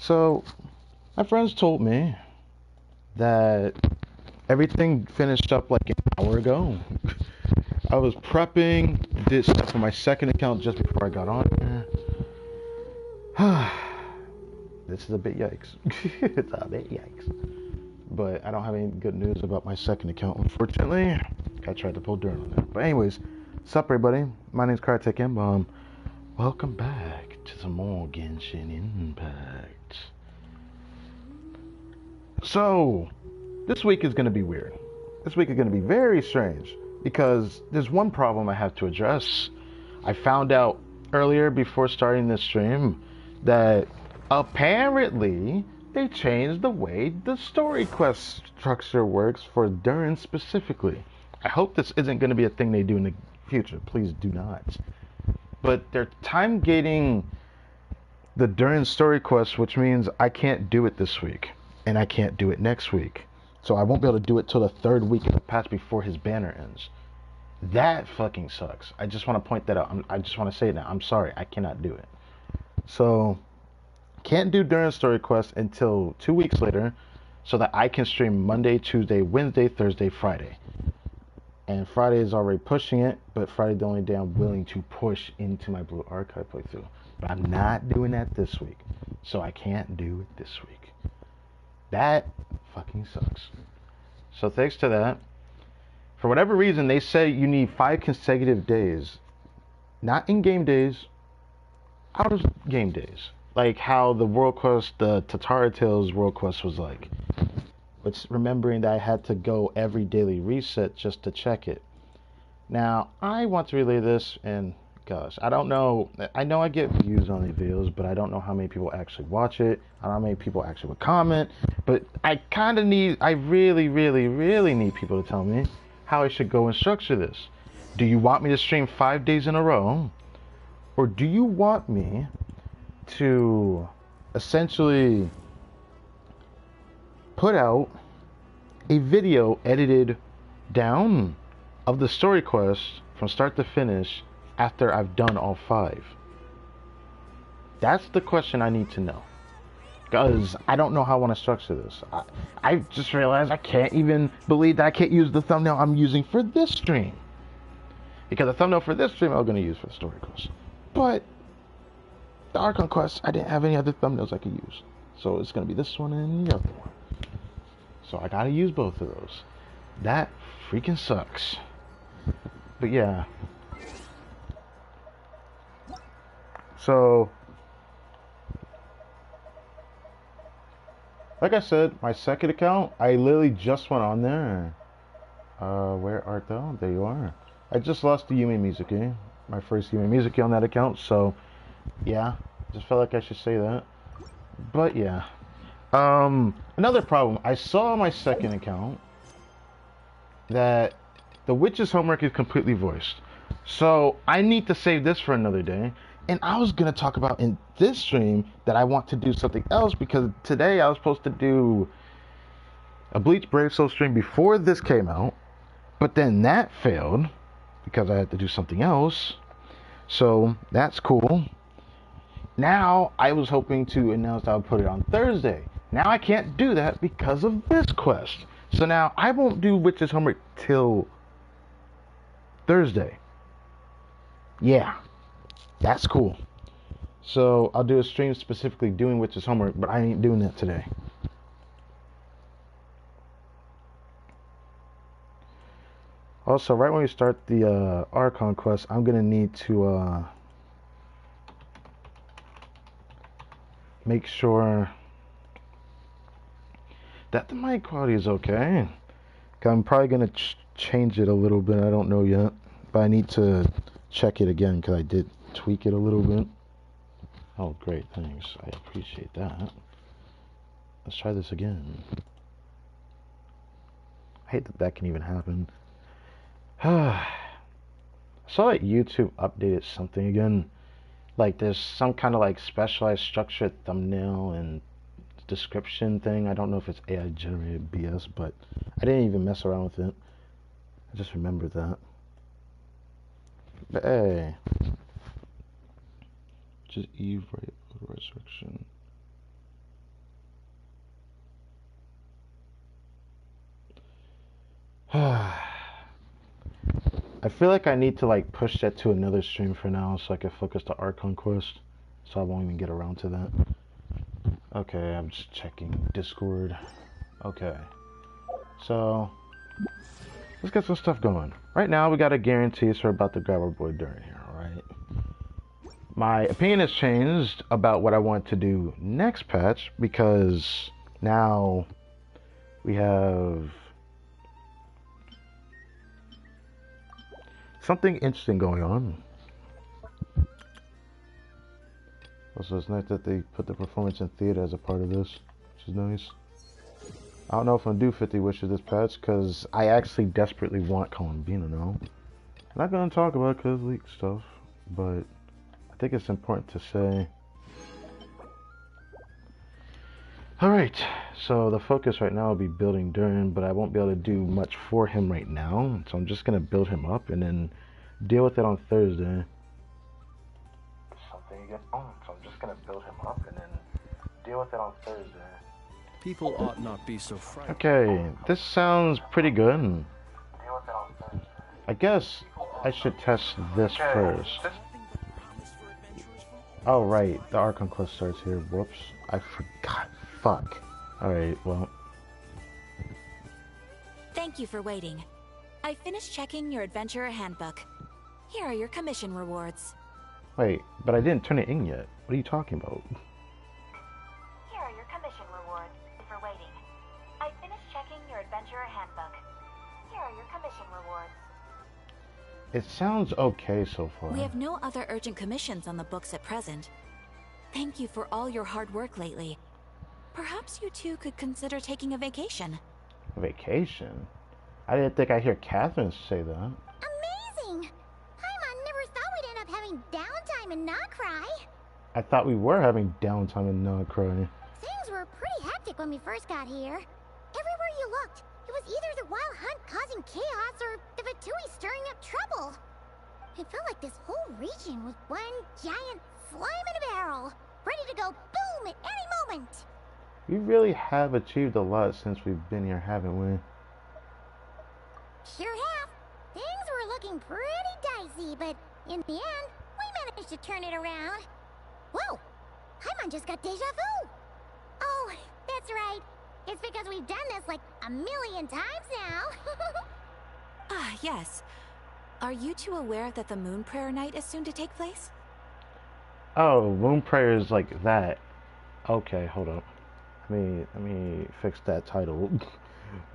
So, my friends told me that everything finished up like an hour ago. I was prepping, did stuff for my second account just before I got on here. This is a bit yikes. It's a bit yikes. But I don't have any good news about my second account, unfortunately. I tried to pull dirt on that. But anyways, what's up, everybody? My name's KRAI. Welcome back to some more Genshin Impact. So, this week is going to be weird. This week is going to be very strange because there's one problem I have to address. I found out earlier before starting this stream that apparently they changed the way the story quest structure works for Durin specifically. I hope this isn't going to be a thing they do in the future. Please do not. But they're time gating the Durin story quest, which means I can't do it this week and I can't do it next week. So I won't be able to do it till the third week of the patch before his banner ends. That fucking sucks. I just want to point that out. I just want to say it now. I'm sorry. I cannot do it. So, can't do Durin story quest until 2 weeks later so that I can stream Monday, Tuesday, Wednesday, Thursday, Friday. And Friday is already pushing it, but Friday's the only day I'm willing to push into my Blue Archive playthrough. But I'm not doing that this week. So I can't do it this week. That fucking sucks. So thanks to that, for whatever reason, they say you need 5 consecutive days. Not in-game days, out of game days. Like how the World Quest, the Tatara Tales World Quest was like. But remembering that I had to go every daily reset just to check it. Now, I want to relay this, and gosh, I don't know. I know I get views on these videos, but I don't know how many people actually watch it. I don't know how many people actually would comment. But I really, really, really need people to tell me how I should go and structure this. Do you want me to stream 5 days in a row? Or do you want me to essentially put out a video edited down of the story quest from start to finish after I've done all 5? That's the question I need to know. Because I don't know how I want to structure this. I just realized I can't even believe that I can't use the thumbnail I'm using for this stream. Because the thumbnail for this stream I'm going to use for the story quest. But the ARCHON quest, I didn't have any other thumbnails I could use. So it's going to be this one and the other one. So I got to use both of those. That freaking sucks. But yeah. So, like I said, my second account, I literally just went on there. Where art thou? There you are. I just lost the Yume Mizuki. My first Yume Mizuki on that account. So, yeah. Just felt like I should say that. But yeah. Another problem. I saw on my second account that the witch's homework is completely voiced. So I need to save this for another day. And I was going to talk about in this stream that I want to do something else because today I was supposed to do a Bleach Brave Soul stream before this came out. But then that failed because I had to do something else. So that's cool. Now I was hoping to announce that I would put it on Thursday. Now I can't do that because of this quest. So now I won't do Witch's Homework till Thursday. Yeah, that's cool. So I'll do a stream specifically doing Witch's Homework, but I ain't doing that today. Also, right when we start the ARCHON quest, I'm going to need to make sure that the mic quality is okay. I'm probably going to change it a little bit. I don't know yet. But I need to check it again because I did tweak it a little bit. Oh, great. Thanks. I appreciate that. Let's try this again. I hate that that can even happen. I saw that YouTube updated something again. Like there's some kind of like specialized structured thumbnail and description thing. I don't know if it's AI generated BS, but I didn't even mess around with it. I just remembered that. But hey, just Eve right resurrection. I feel like I need to like push that to another stream for now so I can focus the ARCHON quest. So I won't even get around to that. Okay, I'm just checking Discord. Okay. So let's get some stuff going. Right now we got a guarantee, so we're about to grab our boy Durin here, alright? My opinion has changed about what I want to do next patch because now we have something interesting going on. Also, it's nice that they put the performance in theater as a part of this, which is nice. I don't know if I'm gonna do 50 wishes this patch because I actually desperately want Columbina now. I'm not gonna talk about it because leaked stuff, but I think it's important to say. Alright, so the focus right now will be building Durin, but I won't be able to do much for him right now, so I'm just gonna build him up and then deal with it on Thursday. Something again? Oh, so I'm just gonna build him up and then deal with it on Thursday. People ought not be so frightened. Okay, this sounds pretty good. I guess I should test this first. Oh right, the ARCHON quest starts here. Whoops, I forgot. Fuck. Alright, well. Thank you for waiting. I finished checking your adventurer handbook. Here are your commission rewards. Wait, but I didn't turn it in yet. What are you talking about? Here are your commission rewards for waiting. I finished checking your adventurer handbook. Here are your commission rewards. It sounds okay so far. We have no other urgent commissions on the books at present. Thank you for all your hard work lately. Perhaps you two could consider taking a vacation. A vacation? I didn't think I'd hear Catherine say that. Amazing! Paimon never thought we'd end up having downtime in KRAI. I thought we were having downtime in KRAI. Things were pretty hectic when we first got here. Everywhere you looked, it was either the Wild Hunt causing chaos or the Vatui stirring up trouble. It felt like this whole region was one giant slime in a barrel, ready to go boom at any moment. We really have achieved a lot since we've been here, haven't we? Sure have. Things were looking pretty dicey, but in the end, we managed to turn it around. Whoa! Paimon just got deja vu! Oh, that's right. It's because we've done this like a million times now. Ah, yes. Are you two aware that the Moon Prayer Night is soon to take place? Oh, Moon Prayer is like that. Okay, hold up. Let me fix that title.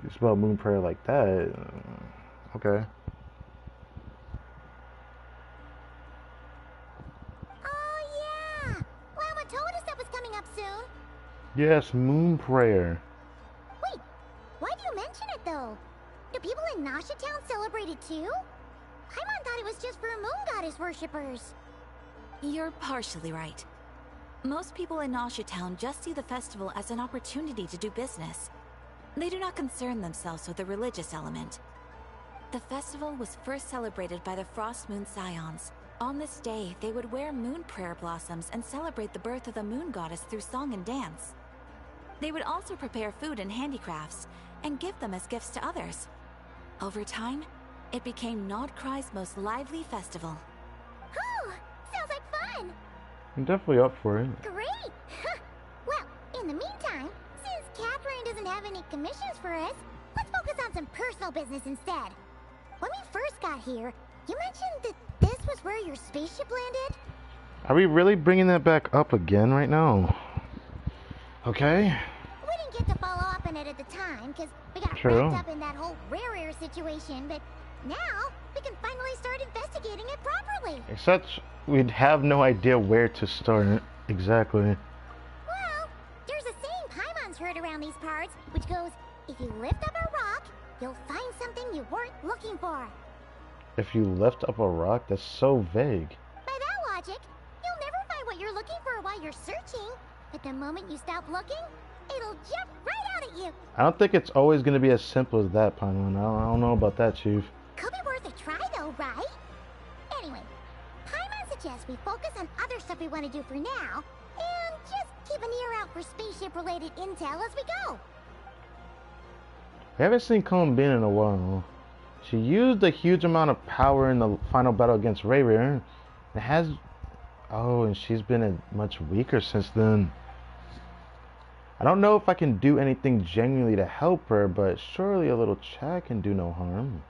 You spell Moon Prayer like that. Okay. Oh yeah! Lama told us that was coming up soon. Yes, Moon Prayer. Wait, why do you mention it though? Do people in Nasha Town celebrate it too? Paimon thought it was just for Moon Goddess worshippers. You're partially right. Most people in Nasha Town just see the festival as an opportunity to do business. They do not concern themselves with the religious element. The festival was first celebrated by the Frost Moon Scions. On this day, they would wear moon prayer blossoms and celebrate the birth of the moon goddess through song and dance. They would also prepare food and handicrafts and give them as gifts to others. Over time, it became KRAI's most lively festival. Oh, sounds like fun! I'm definitely up for it. Great! Well, in the meantime, since Catherine doesn't have any commissions for us, let's focus on some personal business instead. When we first got here, you mentioned that this was where your spaceship landed? Are we really bringing that back up again right now? Okay. We didn't get to follow up on it at the time, because we got True. wrapped up in that whole rare situation, but now we can finally start investigating it properly. Except we'd have no idea where to start. Exactly. Well, there's a saying Paimon's heard around these parts, which goes, if you lift up a rock, you'll find something you weren't looking for. If you lift up a rock, that's so vague. By that logic, you'll never find what you're looking for while you're searching, but the moment you stop looking, it'll jump right out at you. I don't think it's always going to be as simple as that, Paimon. I don't know about that, Chief. Could be worth a try though, right? Anyway, Paimon suggests we focus on other stuff we want to do for now, and just keep an ear out for spaceship-related intel as we go. We haven't seen Columbine in a while. She used a huge amount of power in the final battle against Rayrir. It has... Oh, and she's been much weaker since then. I don't know if I can do anything genuinely to help her, but surely a little chat can do no harm.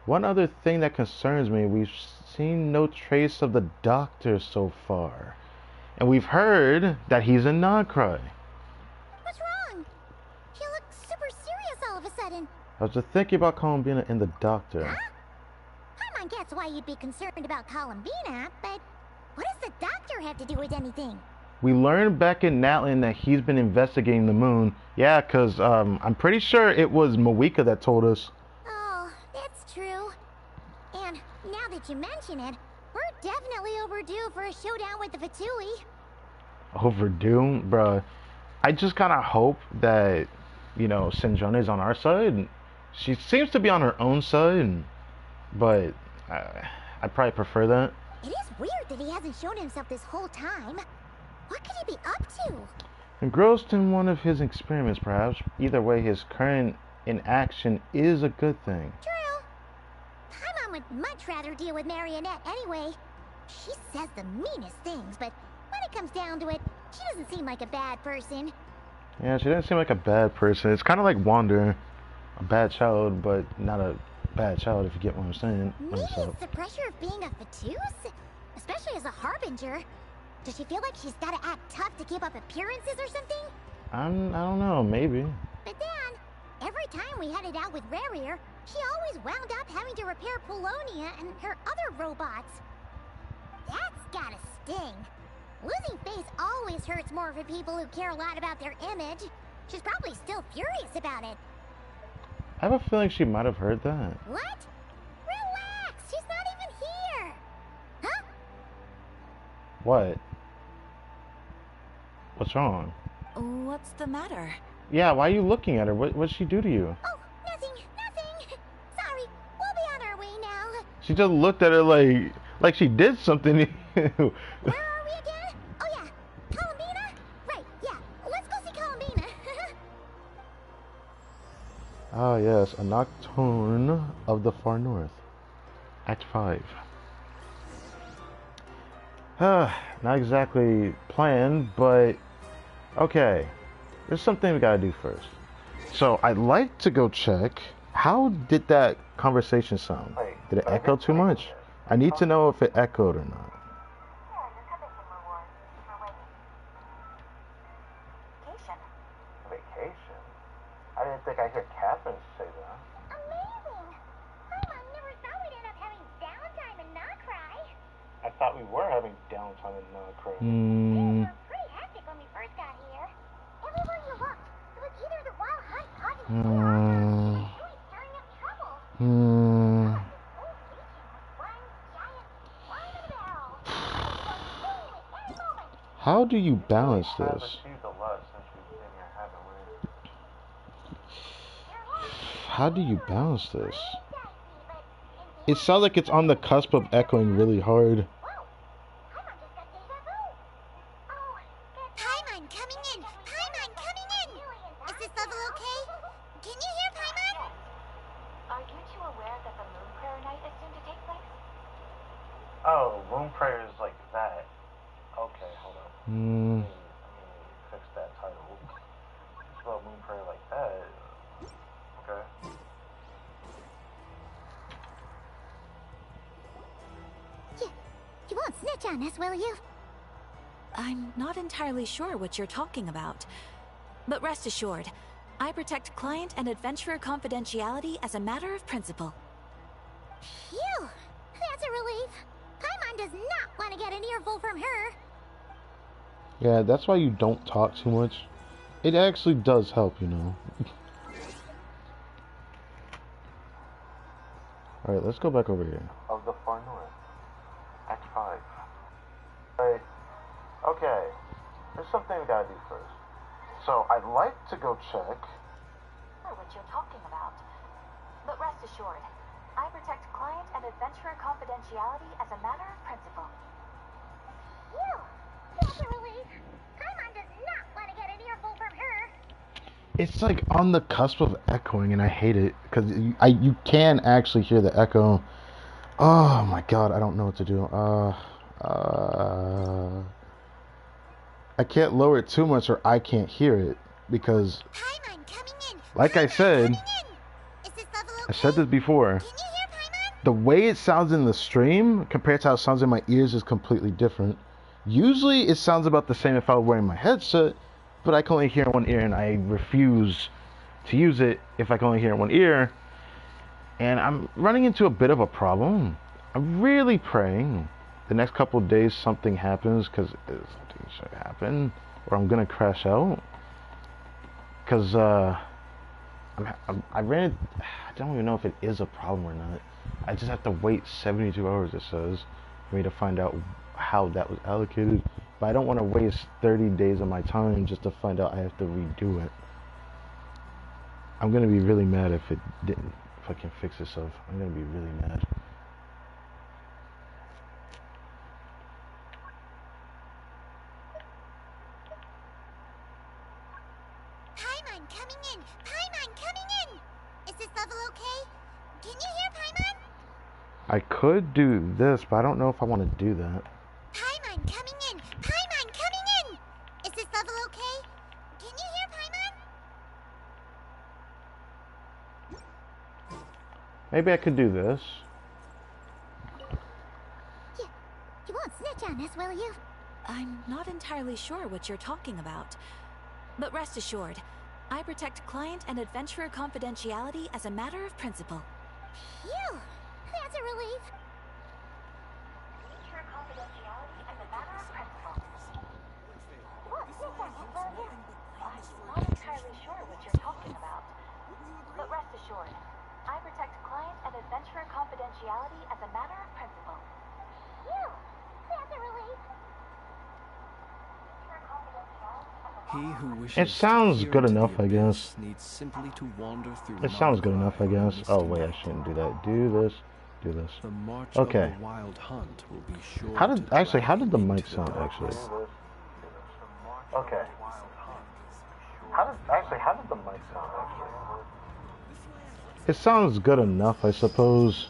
One other thing that concerns me, we've seen no trace of the doctor so far. And we've heard that he's in KRAI. What's wrong? You look super serious all of a sudden. I was just thinking about Columbina and the doctor. Huh? Paimon gets why you'd be concerned about Columbina, but what does the doctor have to do with anything? We learned back in Natlan that he's been investigating the moon. Yeah, because I'm pretty sure it was Mawika that told us. Oh, that's true. And now that you mention it, we're definitely overdue for a showdown with the Fatui. Overdue? Bruh. I just kind of hope that, you know, Senjone's on our side. She seems to be on her own side, but I probably prefer that. It is weird that he hasn't shown himself this whole time. What could he be up to? Engrossed in one of his experiments, perhaps. Either way, his current inaction is a good thing. True. Paimon would much rather deal with Marionette anyway. She says the meanest things, but when it comes down to it, she doesn't seem like a bad person. Yeah, she doesn't seem like a bad person. It's kind of like Wander. A bad child, but not a bad child, if you get what I'm saying. Maybe it's the pressure of being a Fatuse? Especially as a Harbinger. Does she feel like she's gotta act tough to keep up appearances or something? I don't know, maybe. But then, every time we headed out with Rayrir, she always wound up having to repair Polonia and her other robots. That's gotta sting. Losing face always hurts more for people who care a lot about their image. She's probably still furious about it. I have a feeling she might have heard that. What? Relax, she's not even here. Huh? What? What's wrong? What's the matter? Yeah, why are you looking at her? What'd she do to you? Oh, nothing. Sorry, we'll be on our way now. She just looked at her like she did something to you. Where are we again? Oh yeah, Columbina? Right, yeah, let's go see Columbina. Ah yes, a Nocturne of the Far North. Act 5. Not exactly planned, but okay. There's something we gotta do first. So I'd like to go check. How did that conversation sound? Did it echo too much? I need to know if it echoed or not. Vacation? I didn't think I'd hear Catherine say that. Amazing! Paimon never thought we'd end up having downtime in KRAI. I thought we were having downtime in KRAI. Things were pretty hectic when we first got here. Everywhere you looked, it was either the wild hunt causing chaos or the Fatui stirring up trouble. This whole region was one giant swine of a hell. Any moment. How do you balance this? How do you balance this? It sounds like it's on the cusp of echoing really hard. Paimon coming in! Paimon coming in! Is this level okay? Can you hear Paimon? Are you two aware that the moon prayer night is soon to take place? Oh, moon prayer is like that. Okay, hold on. Let me fix that title. Spell moon prayer like that. Okay. You won't snitch on us, will you? I'm not entirely sure what you're talking about. But rest assured, I protect client and adventurer confidentiality as a matter of principle. Phew! That's a relief. Paimon does not want to get an earful from her. Yeah, that's why you don't talk too much. It actually does help, you know. Alright, let's go back over here. Of the Far North. Act 5. Alright. Okay. There's something we gotta do first. So, I'd like to go check. Or what you're talking about. But rest assured, I protect client and adventurer confidentiality as a matter of principle. Phew! That's a relief. Paimon does not want to get an earful from her. It's like on the cusp of echoing, and I hate it because you can actually hear the echo. Oh my god, I don't know what to do. I can't lower it too much, or I can't hear it because, Paimon coming in. like I Paimon said, coming in. Is this level okay? I said this before. Can you hear Paimon? The way it sounds in the stream compared to how it sounds in my ears is completely different. Usually it sounds about the same if I was wearing my headset, but I can only hear in one ear, and I refuse to use it if I can only hear in one ear. And I'm running into a bit of a problem. I'm really praying the next couple of days something happens, because something should happen, or I'm gonna crash out. Because I don't even know if it is a problem or not. I just have to wait 72 hours, it says, for me to find out how that was allocated. But I don't want to waste 30 days of my time just to find out I have to redo it. I'm gonna be really mad if it didn't. If I can fix itself, I'm gonna be really mad. Paimon coming in. Paimon coming in. Is this level okay? Can you hear Paimon? I could do this, but I don't know if I want to do that. Paimon coming in. Paimon coming in. Is this level okay? Can you hear Paimon? Maybe I could do this. You won't snitch on us, will you? I'm not entirely sure what you're talking about. But rest assured, I protect client and adventurer confidentiality as a matter of principle. Phew, that's a relief. Adventurer confidentiality as a matter of principle. You won't snitch on us, will you? I'm not entirely sure what you're talking about. But rest assured, I protect client and adventurer confidentiality as a matter of principle. Phew, that's a relief. He who wishes It sounds to peer good into enough, the I abyss guess. needs simply to wander through It sounds good enough, I Nargothrond guess. on Oh the wait, I misty shouldn't do path. that. Do this. Do this. The march Okay. of the wild hunt will be sure How to did actually? How drag did the you mic into sound darkness. actually? Okay. How did the mic sound actually? It sounds good enough, I suppose.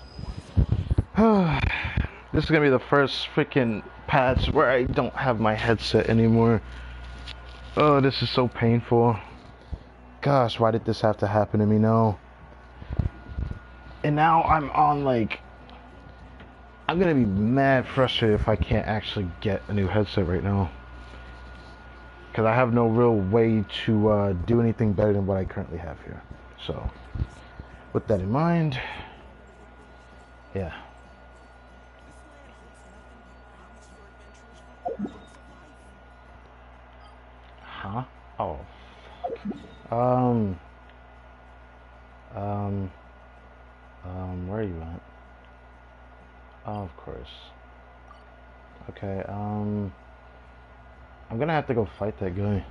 This is gonna be the first freaking patch where I don't have my headset anymore. Oh, this is so painful. Gosh, why did this have to happen to me now? And now I'm on like... I'm gonna be mad frustrated if I can't actually get a new headset right now. Because I have no real way to do anything better than what I currently have here. So, with that in mind, yeah. Huh? Oh. Where are you at? Oh, of course. Okay, I'm gonna have to go fight that guy.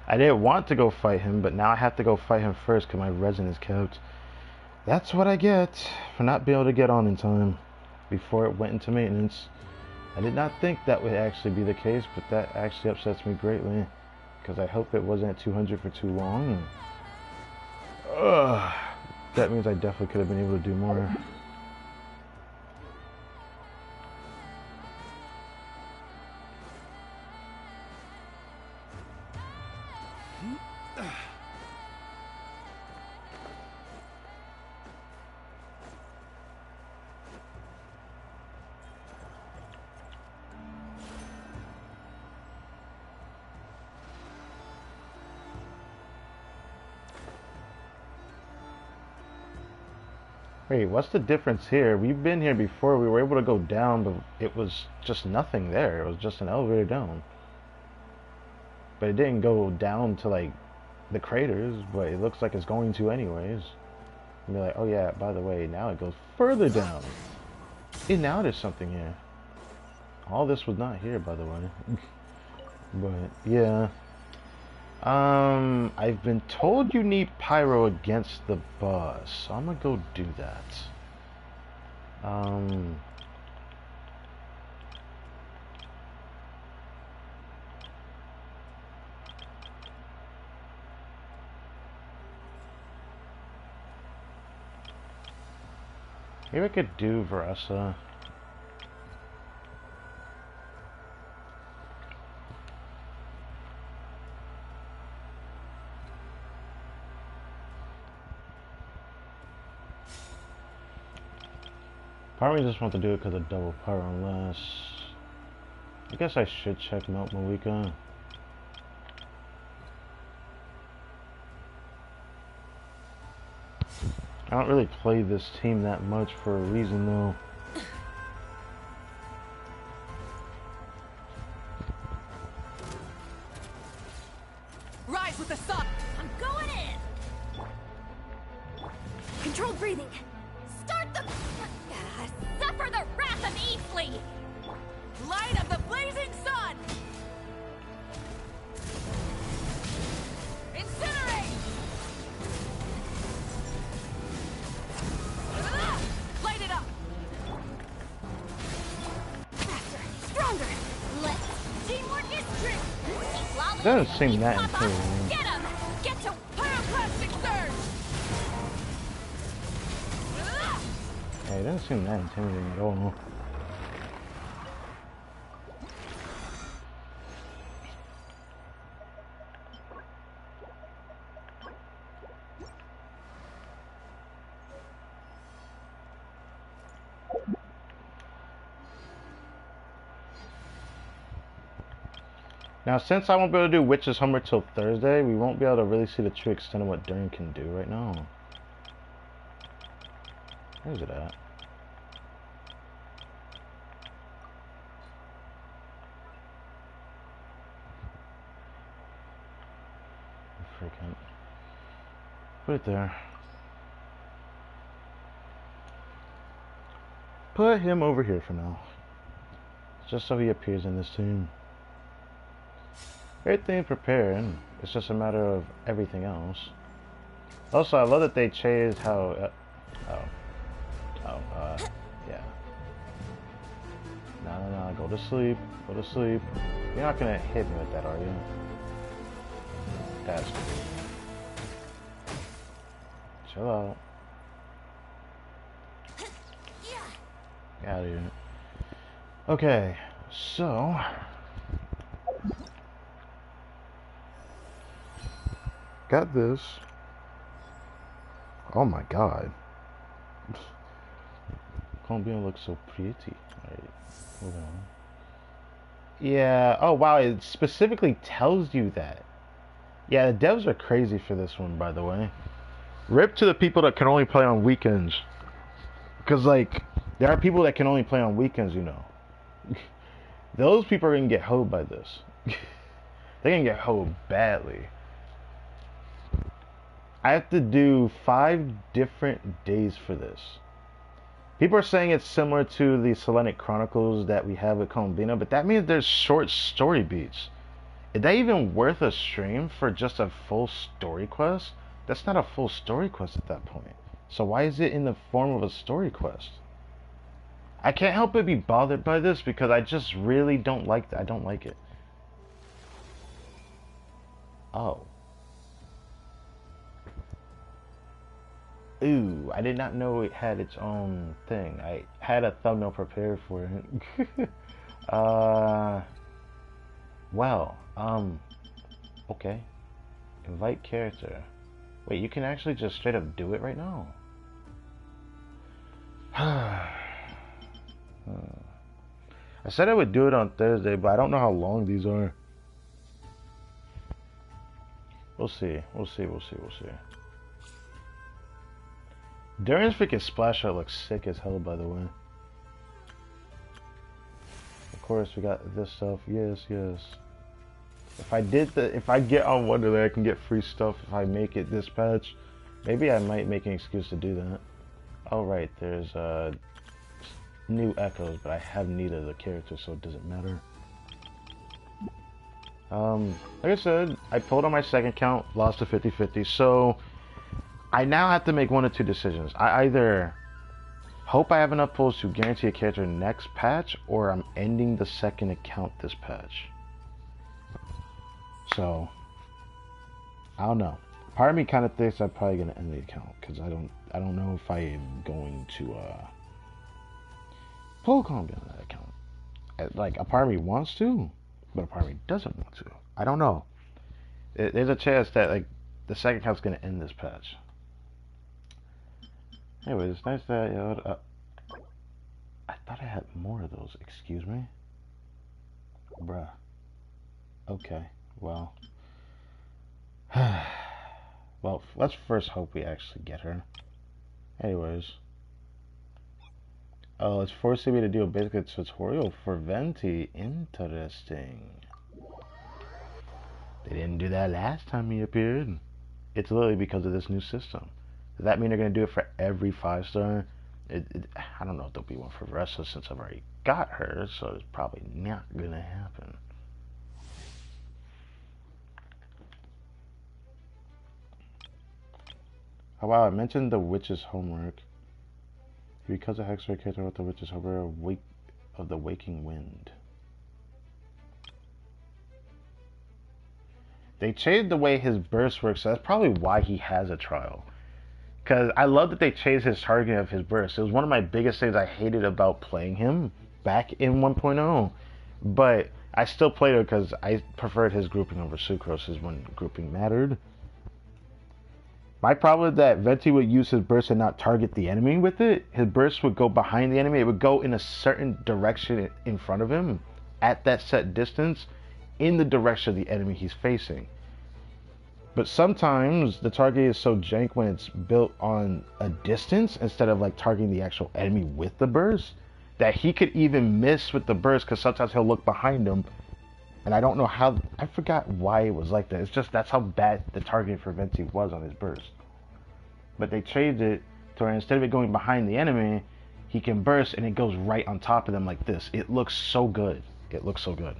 I didn't want to go fight him, but now I have to go fight him first because my resin is kept. That's what I get for not being able to get on in time before it went into maintenance. I did not think that would actually be the case, but that actually upsets me greatly because I hope it wasn't at 200 for too long. Ugh. That means I definitely could have been able to do more. Wait, what's the difference here? We've been here before. We were able to go down, but it was just nothing there. It was just an elevator down. But it didn't go down to, like, the craters, but it looks like it's going to anyways. And be like, oh yeah, by the way, now it goes further down. And now there's something here. All this was not here, by the way. But, yeah. I've been told you need pyro against the boss, so I'm gonna go do that. Maybe I could do Veressa. Part of me just want to do it because of double power, unless... I guess I should check Melt Malika. I don't really play this team that much for a reason, though. Rise with the sun! I'm going in! Controlled breathing! Start the... Suffer the wrath of Eastleigh! Light of the blazing sun! Incinerate! Light it up! Faster! Stronger! Let's... Teamwork is trick! It doesn't seem that intimidating. Get him! Get to pyroclastic surge! Yeah, it doesn't seem that intimidating at all. Now, since I won't be able to do Witch's Humber till Thursday, we won't be able to really see the true extent of what Durin can do right now. Where's it at? Freaking. Put it there. Put him over here for now. Just so he appears in this team. Everything prepared. It's just a matter of everything else. Also, I love that they changed how... yeah. No, go to sleep. Go to sleep. You're not gonna hit me with that, are you? That's cool. Chill out. Get out of here. Okay, so... got this. Oh my god. Columbia looks so pretty. Alright, hold on. Yeah, oh wow, it specifically tells you that. Yeah, the devs are crazy for this one, by the way. Rip to the people that can only play on weekends. Because, like, there are people that can only play on weekends, you know. Those people are going to get hoed by this. They're going to get hoed badly. I have to do 5 different days for this. People are saying it's similar to the Selenic Chronicles that we have with Columbina, but that means there's short story beats. Is that even worth a stream for just a full story quest? That's not a full story quest at that point. So why is it in the form of a story quest? I can't help but be bothered by this because I just really don't like that. I don't like it. Oh. Ooh, I did not know it had its own thing. I had a thumbnail prepared for it. Well, okay. Invite character. Wait, you can actually just straight up do it right now. I said I would do it on Thursday, but I don't know how long these are. We'll see. We'll see. Durin's freaking splash art looks sick as hell, by the way. Of course, we got this stuff. Yes. If I get on Wonderland, I can get free stuff if I make it this patch. Maybe I might make an excuse to do that. Oh right, there's new echoes, but I have neither of the characters, so it doesn't matter. Like I said, I pulled on my second count, lost to 50-50, so I now have to make one of two decisions. I either hope I have enough pulls to guarantee a character next patch, or I'm ending the second account this patch. So, I don't know. Part of me kind of thinks I'm probably gonna end the account because I don't know if I am going to full combi on that account. Like, a part of me wants to, but a part of me doesn't want to. I don't know. There's a chance that, like, the second account's gonna end this patch. Anyways, it's nice that, you know, I thought I had more of those. Excuse me? Bruh. Okay, well. Well, let's first hope we actually get her. Anyways. Oh, it's forcing me to do a basic tutorial for Venti. Interesting. They didn't do that last time he appeared. It's literally because of this new system. Does that mean they're going to do it for every 5-star? I don't know if there'll be one for Ressa since I've already got her, so it's probably not going to happen. Oh wow, I mentioned the witch's homework. Because of Hexer character with the witch's homework of the waking wind. They changed the way his burst works, so that's probably why he has a trial. Because I love that they changed his targeting of his burst. It was one of my biggest things I hated about playing him back in 1.0. But I still played it because I preferred his grouping over Sucrose's when grouping mattered. My problem is that Venti would use his burst and not target the enemy with it. His burst would go behind the enemy. It would go in a certain direction in front of him at that set distance in the direction of the enemy he's facing. But sometimes the target is so jank when it's built on a distance instead of like targeting the actual enemy with the burst that he could even miss with the burst because sometimes he'll look behind him. And I don't know how, I forgot why it was like that. It's just that's how bad the targeting for Venti was on his burst. But they changed it to where instead of it going behind the enemy, he can burst and it goes right on top of them like this. It looks so good. It looks so good.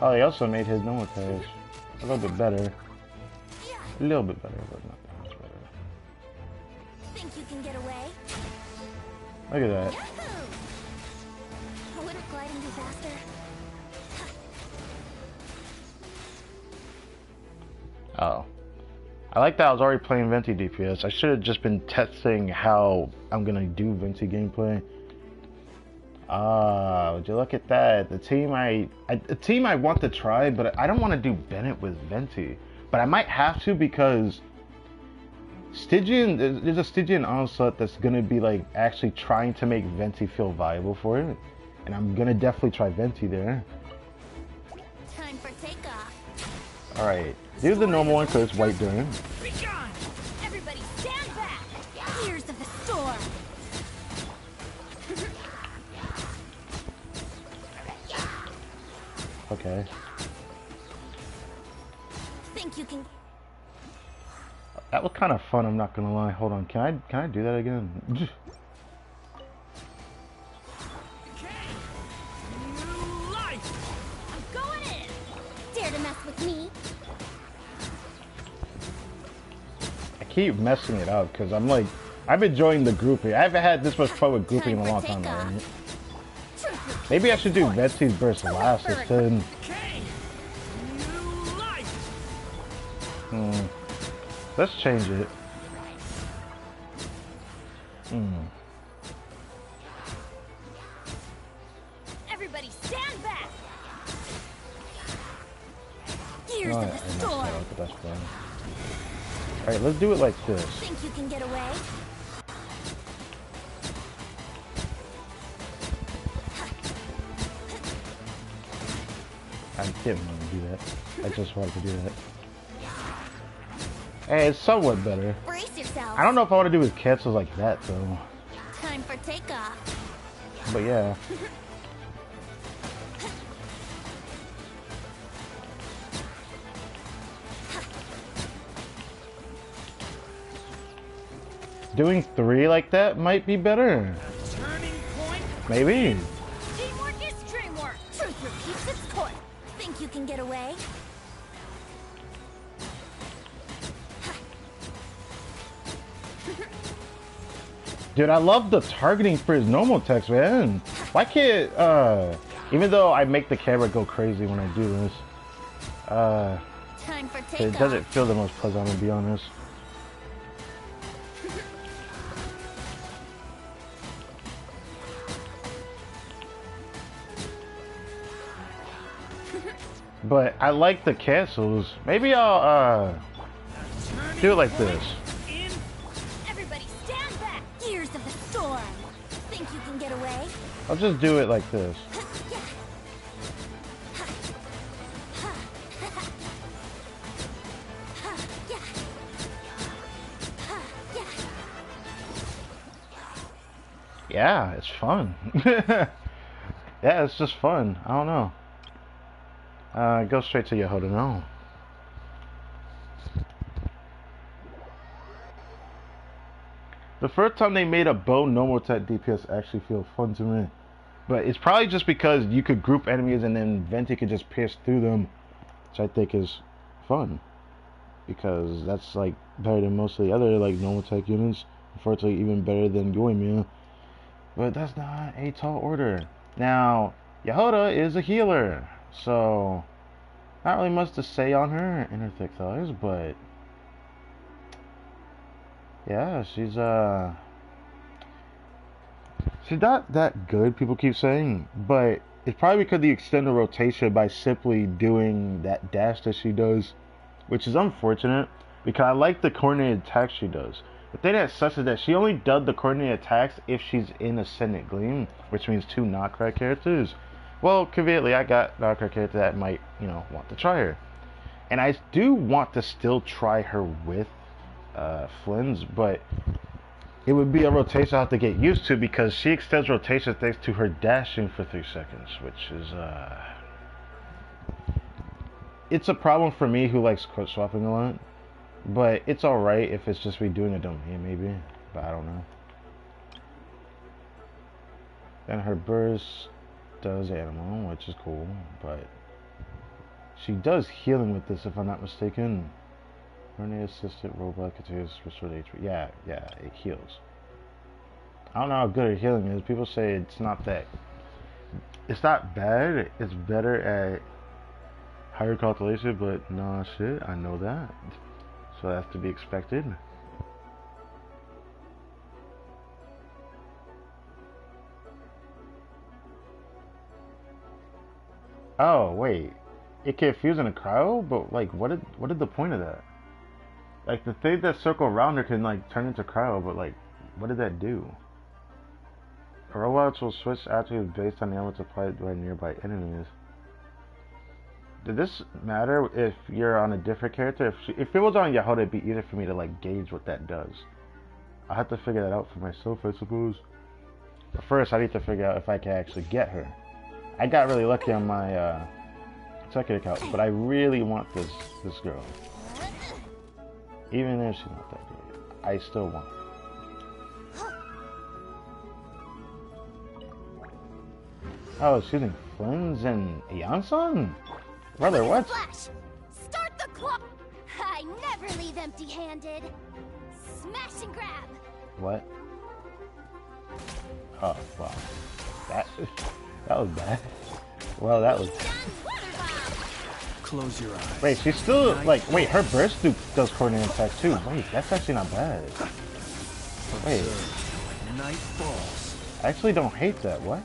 Oh, he also made his normal attacks a little bit better. A little bit better, but not that much better. Think you can get away? Look at that. Yahoo! Wouldn't gliding be faster? Oh. I like that I was already playing Venti DPS. I should have just been testing how I'm gonna do Venti gameplay. Ah, would you look at that? The team I want to try, but I don't want to do Bennett with Venti. But I might have to because Stygian, there's a Stygian onslaught that's gonna be like actually trying to make Venti feel viable for it. And I'm gonna definitely try Venti there. Time for takeoff. Alright, do the normal one because it's white during. Be gone! Everybody stand back! Tears of the storm! Okay. Think you can... That was kind of fun, I'm not gonna lie. Hold on, can I do that again? Okay! New life! I'm going in! Dare to mess with me? I keep messing it up because I'm like, I'm enjoying the grouping. I haven't had this much fun with grouping in a long time already. Maybe I should do Betsy's burst last instead. Okay! New life! Let's change it. Everybody stand back! Gears Alright, of the storm! that's fine. Alright, let's do it like this. Think you can get away? I didn't want to do that. I just wanted to do that. Hey, it's somewhat better. Brace yourself. I don't know if I want to do his cancels like that though. Time for takeoff. But yeah. Doing 3 like that might be better. Turning point! Maybe. Teamwork is dreamwork! Truth repeats its course. Think you can get away? Dude, I love the targeting for his normal text, man. Why can't, even though I make the camera go crazy when I do this, Time for it takeoff. doesn't feel the most pleasant, to be honest. But I like the castles. Maybe I'll do it like this. Everybody stand back! Gears of the storm! Think you can get away? I'll just do it like this. Yeah, it's fun. Yeah, it's just fun. I don't know. Go straight to Yehoda now. The first time they made a bow normal attack DPS actually feel fun to me. But it's probably just because you could group enemies and then Venti could just pierce through them. Which I think is fun. Because that's like better than most of the other like normal attack units. Unfortunately even better than Yoimiya. But that's not a tall order. Now, Yehoda is a healer. So, not really much to say on her in her thick thighs, but yeah, she's not that good, people keep saying, but it's probably because the extended rotation by simply doing that dash that she does, which is unfortunate because I like the coordinated attacks she does. The thing that sucks is that she only does the coordinated attacks if she's in Ascendant Gleam, which means 2 not KRAI characters. Well, conveniently, I got not KRAI character that might, want to try her. And I do want to still try her with Flynn's, but it would be a rotation I have to get used to because she extends rotation thanks to her dashing for 3 seconds, which is, it's a problem for me who likes quote swapping a lot. But it's alright if it's just redoing a domain, maybe. But I don't know. Then her burst does animal, which is cool. But she does healing with this, if I'm not mistaken. Renee assisted robot continues to restore the HP. Yeah, it heals. I don't know how good her healing is. People say it's not bad. It's better at higher calculation, but nah, shit, I know that. So that's to be expected. Oh wait, it can fuse in a cryo, but like, what did the point of that? Like the thing that circle around her can like turn into cryo, but like, what did that do? Robots will switch attributes based on the elements applied by nearby enemies. Did this matter if you're on a different character? If it was on Yehoda, it'd be easier for me to like gauge what that does. I'll have to figure that out for myself, I suppose. But first, I need to figure out if I can actually get her. I got really lucky on my second account, but I really want this girl. Even if she's not that good, I still want her. Oh, excuse me, Flynn's and Yansan? Brother, what? Start the clock! I never leave empty-handed. Smash and grab. What? Oh, wow. That was bad. Well, that was... Close your eyes. Wait, she's still, like, wait, her burst does coordinated attacks too. Wait, that's actually not bad. Wait. Night falls. I actually don't hate that. What?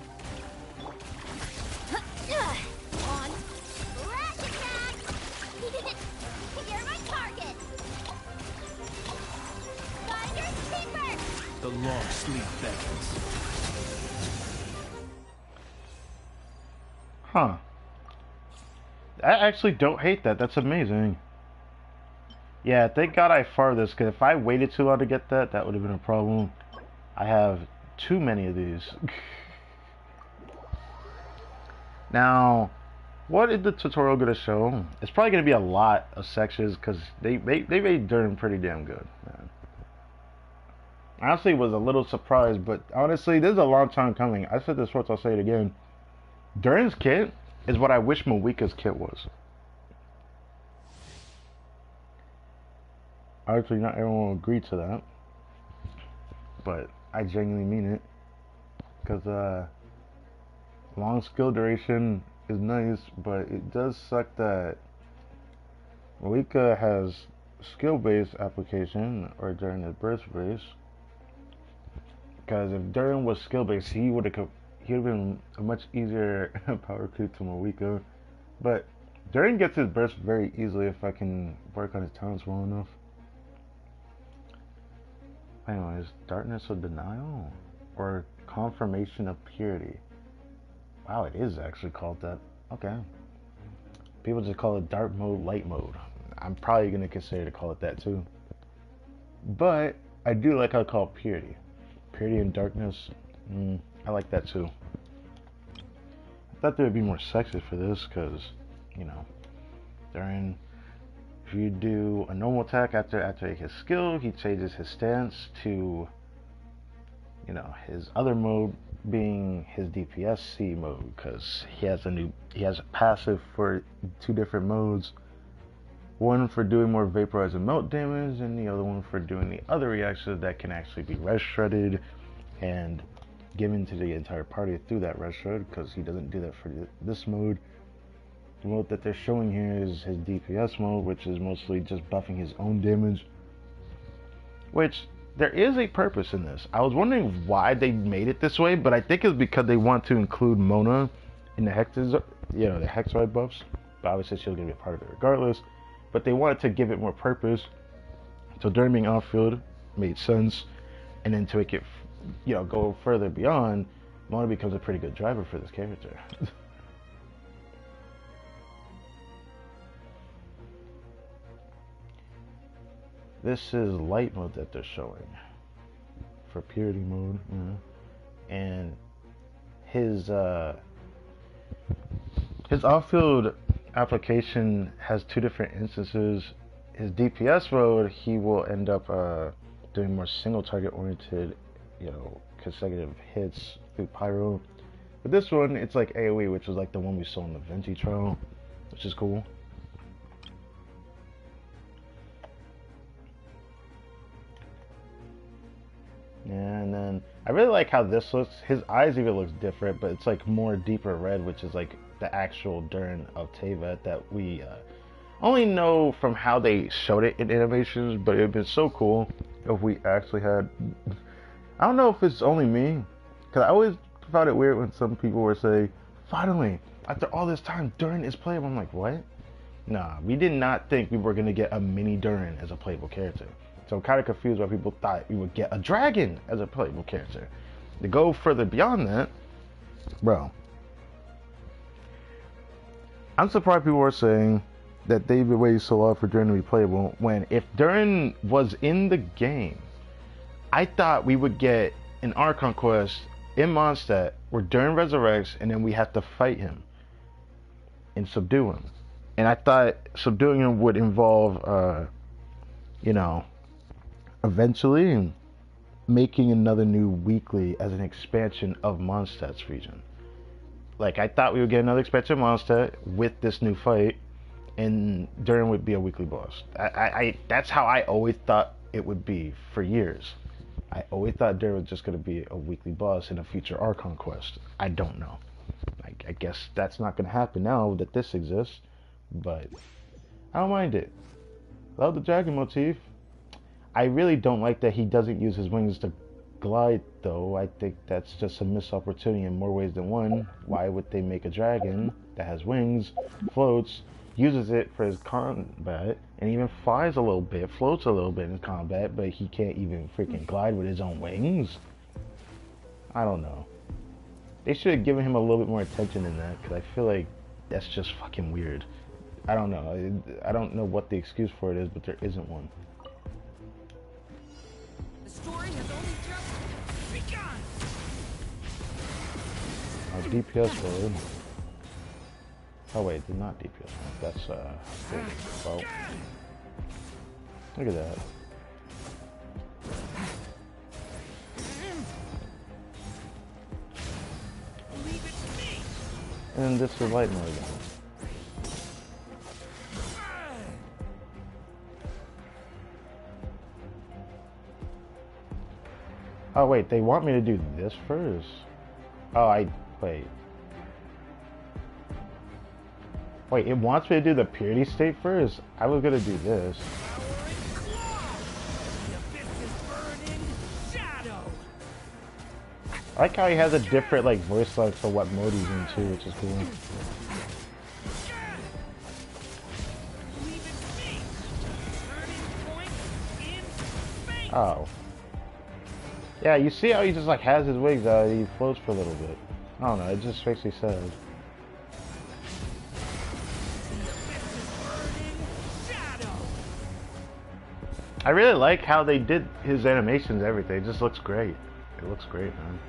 The long sleep beckons. Huh. I actually don't hate that. That's amazing. Yeah, thank God I farmed this, because if I waited too long to get that, that would have been a problem. I have too many of these. Now, what is the tutorial going to show? It's probably going to be a lot of sections, because they made Durham pretty damn good, man. Honestly, was a little surprised, but honestly, this is a long time coming. I said this once, I'll say it again. Durin's kit is what I wish Moika's kit was. Obviously, not everyone will agree to that, but I genuinely mean it. Because long skill duration is nice, but it does suck that Moika has skill-based application or during his burst-based. Because if Durin was skill-based, he would have been a much easier power creep to Moika. But Durin gets his burst very easily if I can work on his talents well enough. Anyways, darkness of denial? Or confirmation of purity? Wow, it is actually called that. Okay. People just call it dark mode, light mode. I'm probably going to consider to call it that too. But I do like how I call it purity. Purity and darkness. I like that too. I thought there would be more sexy for this because, you know, Durin, if you do a normal attack after his skill, he changes his stance to, you know, his other mode being his DPSC mode, because he has a passive for 2 different modes. One for doing more vaporize and melt damage, and the other one for doing the other reactions that can actually be res shredded and given to the entire party through that res shred, because he doesn't do that for this mode. The mode that they're showing here is his DPS mode, which is mostly just buffing his own damage, which there is a purpose in this. I was wondering why they made it this way, but I think it's because they want to include Mona in the hexes, you know, the hexoid buffs. But obviously she's gonna be a part of it regardless. But they wanted to give it more purpose. So during being off field made sense, and then to make it, you know, go further beyond, Mona becomes a pretty good driver for this character. This is light mode that they're showing for purity mode, and his off-field application has 2 different instances. His DPS mode, he will end up doing more single target oriented, you know, consecutive hits through pyro. But this one, it's like AoE, which was like the one we saw in the Venti trial, which is cool. And then I really like how this looks. His eyes even looks different, but it's like more deeper red, which is like the actual Durin of Teyvat that we only know from how they showed it in animations. But it would have been so cool if we actually had. I don't know if it's only me, because I always found it weird when some people were saying, "Finally, after all this time, Durin is playable." I'm like, what? Nah, we did not think we were gonna get a mini Durin as a playable character. So I'm kind of confused why people thought we would get a dragon as a playable character. To go further beyond that, bro, I'm surprised people were saying that they've been waiting so long for Durin to be playable, when if Durin was in the game, I thought we would get an ARCHON quest in Mondstadt where Durin resurrects and then we have to fight him and subdue him. And I thought subduing him would involve, you know, eventually making another new weekly as an expansion of Mondstadt's region. Like, I thought we would get another expansion of Mondstadt with this new fight, and Durin would be a weekly boss. That's how I always thought it would be for years. I always thought Durin was just going to be a weekly boss in a future ARCHON quest. I don't know. I guess that's not going to happen now that this exists, but I don't mind it. Love the dragon motif. I really don't like that he doesn't use his wings to glide, though. I think that's just a missed opportunity in more ways than one. Why would they make a dragon that has wings, floats, uses it for his combat, and even flies a little bit, floats a little bit in combat, but he can't even freaking glide with his own wings? I don't know. They should have given him a little bit more attention than that, because I feel like that's just fucking weird. I don't know. I don't know what the excuse for it is, but there isn't one. Story has only just begun. DPS mode. Oh wait, they're not DPS mode. That's well. Look at that. And this is light mode again. Oh wait, they want me to do this first? Oh, wait. Wait, it wants me to do the purity state first? I was gonna do this. I like how he has a different like voice line for what mode he's in too, which is cool. Oh. Yeah, you see how he just like has his wings out, he floats for a little bit. I don't know, it just makes me sad. I really like how they did his animations, everything. It just looks great. It looks great, man.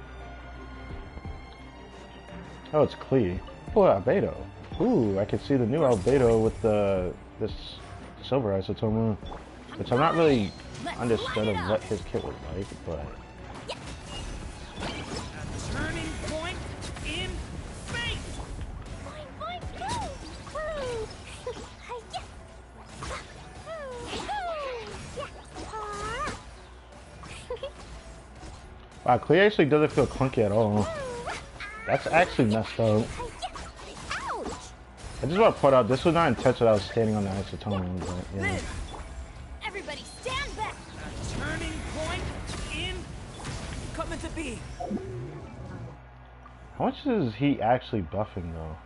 Oh, it's Klee. Oh, Albedo. Ooh, I can see the new Albedo with this silver isotoma, which I'm not really understood of what his kit was like, but. Turning point in space. Wow, Klee actually doesn't feel clunky at all. That's actually messed up. I just want to point out, this was not intentional. I was standing on the isotoma, but yeah. Everybody stand back! Turning point in. Coming to be. How much is he actually buffing though?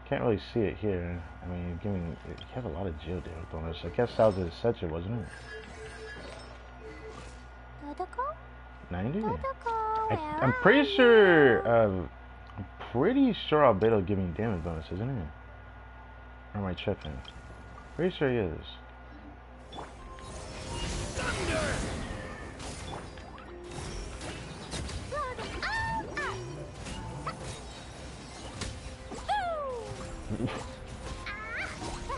Can't really see it here. I mean, he has a lot of geodude bonus. I guess that was his Setcher, wasn't it? 90? I'm pretty sure. I'm pretty sure Albedo giving damage bonus, isn't it? Or am I tripping? Pretty sure he is. Thunder.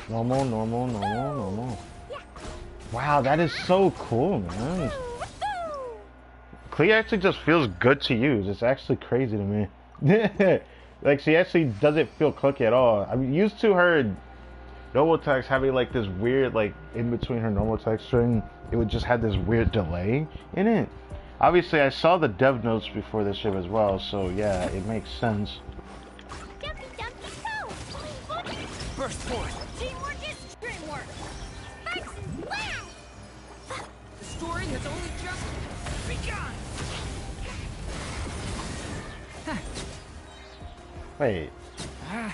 Normal. Wow, that is so cool, man. Klee actually just feels good to use. It's actually crazy to me. Like, she actually doesn't feel clunky at all. I'm used to her normal text having like this weird, like, in between her normal text string, it would just have this weird delay in it. Obviously, I saw the dev notes before this ship as well, so yeah, it makes sense. Burst forth. Teamwork is dreamwork! The story has only just begun. Wait. I'm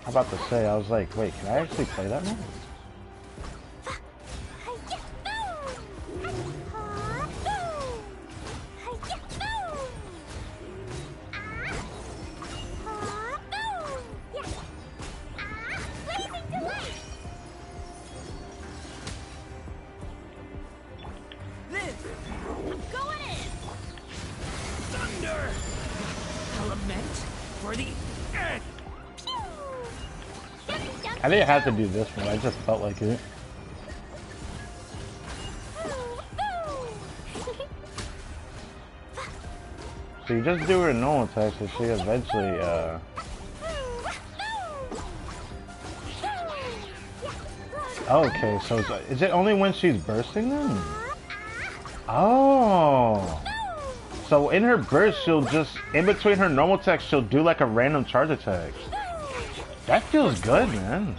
about to say, I was like, wait, can I actually play that now? I didn't have to do this one, I just felt like it. So you just do her normal attacks and she eventually, okay, so is it only when she's bursting then? Oh! So in her burst, she'll just, in between her normal attacks, she'll do like a random charge attack. That feels good, man.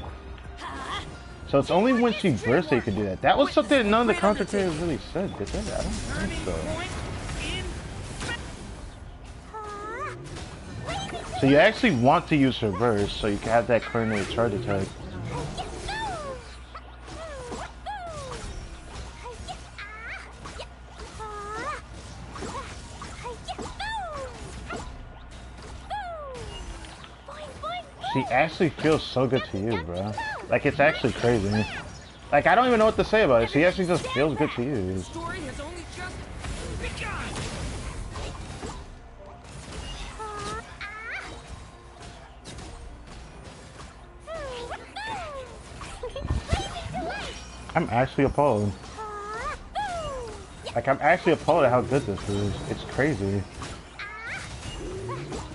So it's only when she bursts that you can do that. That was something none of the counter players really said, did they? I don't think so. So you actually want to use her burst so you can have that coronary charge attack. She actually feels so good to use, bro. Like, it's actually crazy. Like, I don't even know what to say about it. She actually just feels good to use. I'm actually appalled. Like, I'm actually appalled at how good this is. It's crazy.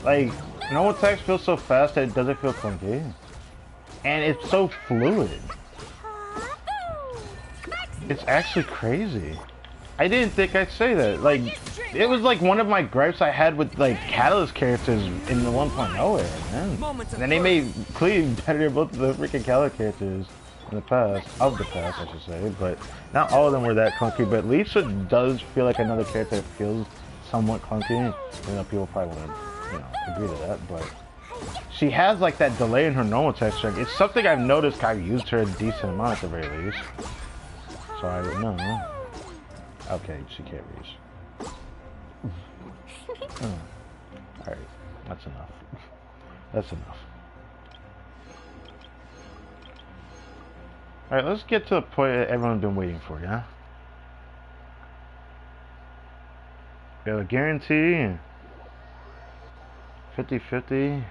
Like, normal text feels so fast that it doesn't feel clunky. And it's so fluid. It's actually crazy. I didn't think I'd say that. Like, it was like one of my gripes I had with like Catalyst characters in the 1.0 era, man. And then they made Klee better than both of the freaking Catalyst characters in the past. Of the past, I should say. But not all of them were that clunky. But Lisa does feel like another character that feels somewhat clunky. You know, people probably wouldn't, you know, agree to that, but she has like that delay in her normal texture. It's something I've noticed. I've used her a decent amount at the very least, so I would know. Okay, she can't reach. Alright, that's enough. That's enough. Alright, let's get to the point that everyone's been waiting for, yeah? We have a guarantee. 50-50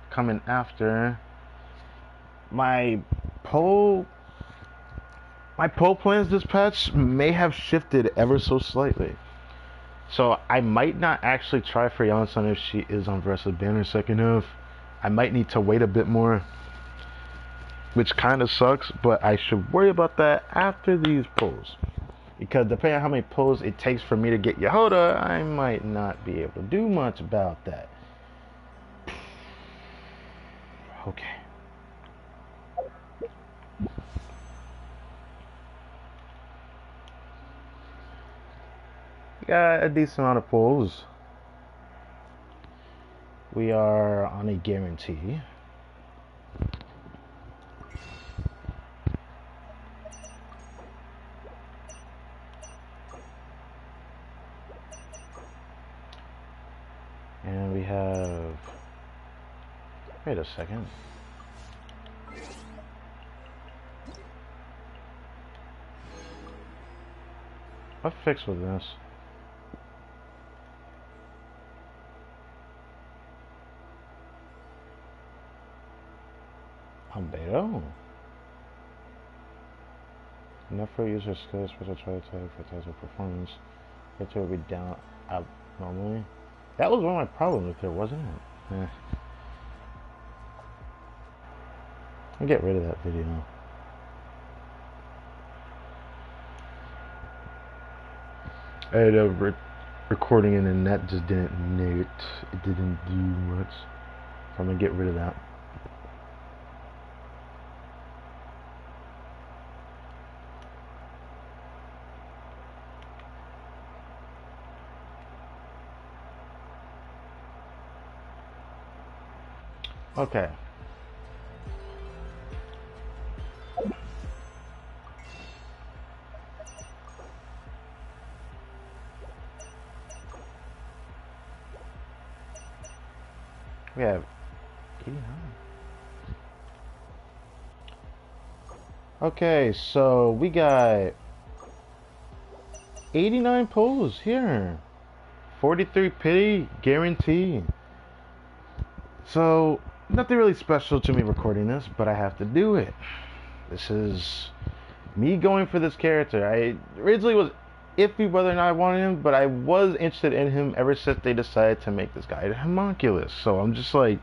coming after. My poll plans this patch may have shifted ever so slightly. So I might not actually try for Yonsun if she is on Versus Banner second half. I might need to wait a bit more, which kind of sucks, but I should worry about that after these polls. Because depending on how many polls it takes for me to get Yehoda, I might not be able to do much about that. Okay. Got a decent amount of polls. We are on a guarantee. And we have... Wait a second. What fix was this? Albedo? Enough for user skills, special try to for test of performance. It will be down abnormally. That was one of my problems with it, wasn't it? I'll get rid of that video. I had a recording and then that just didn't it didn't do much. So I'm gonna get rid of that. Okay. We have 89. Okay, so we got 89 polls here. 43 pity guarantee. So nothing really special to me recording this, but I have to do it. This is me going for this character. I originally was iffy whether or not I wanted him, but I was interested in him ever since they decided to make this guy a homunculus. So I'm just like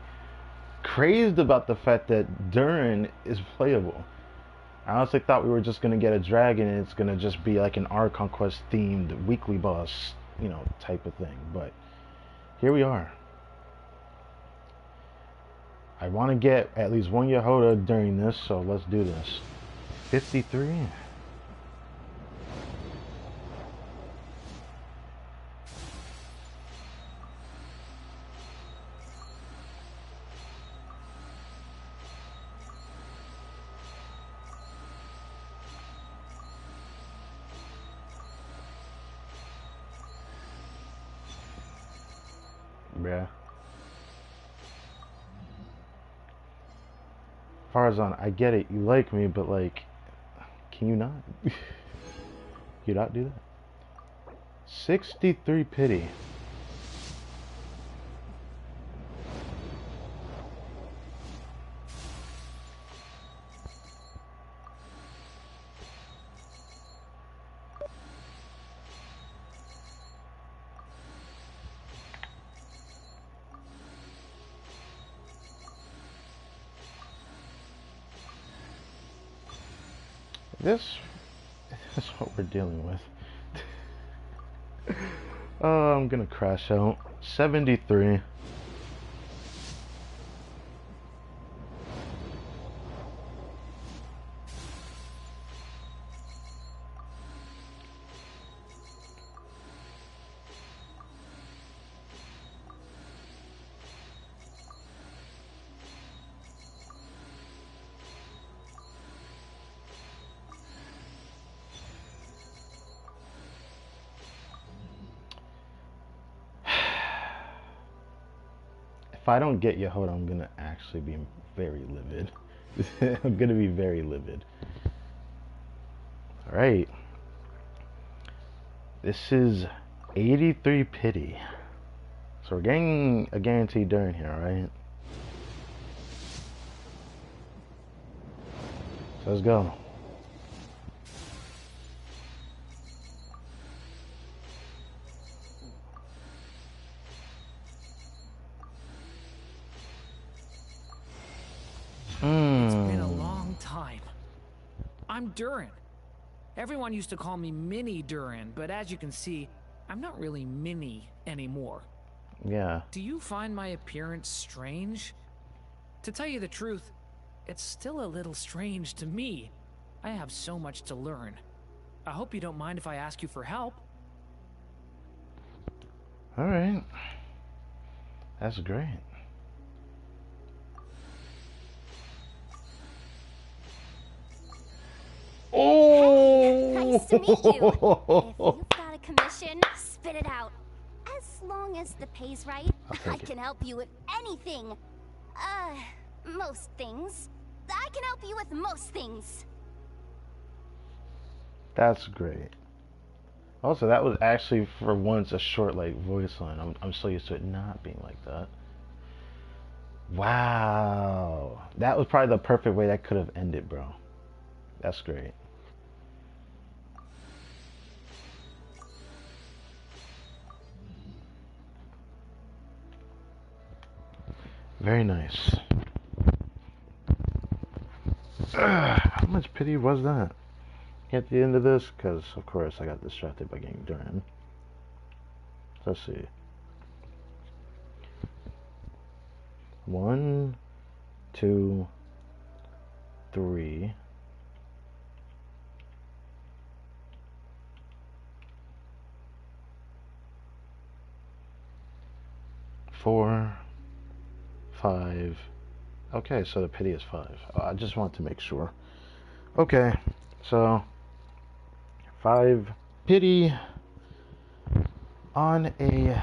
crazed about the fact that Durin is playable. I honestly thought we were just gonna get a dragon and it's gonna just be like an ARCHON quest themed weekly boss, you know, type of thing. But here we are. I want to get at least one Yehoda during this, so let's do this. 53. Yeah. Farzan, I get it, you like me, but like, can you not? You not do that? 63 pity. This is what we're dealing with. Oh, I'm gonna crash out. 73. If I don't get Yehoda, I'm gonna actually be very livid. I'm gonna be very livid. Alright. This is 83 pity. So we're getting a guaranteed Durin here, right? So let's go. It's been a long time. I'm Durin. Everyone used to call me Mini Durin, but as you can see, I'm not really mini anymore. Yeah. Do you find my appearance strange? To tell you the truth, it's still a little strange to me. I have so much to learn. I hope you don't mind if I ask you for help. Alright. That's great. Oh! Nice to meet you. If you've got a commission, spit it out. As long as the pay's right, I can help you with anything. Most things. I can help you with most things. That's great. Also, that was actually for once a short like voice line. I'm so used to it not being like that. Wow. That was probably the perfect way that could have ended, bro. That's great. Very nice. How much pity was that at the end of this? Because, of course, I got distracted by getting Durin. Let's see. 1, 2, 3. 4, 5. Okay, so the pity is 5. I just want to make sure. Okay, so 5 pity on a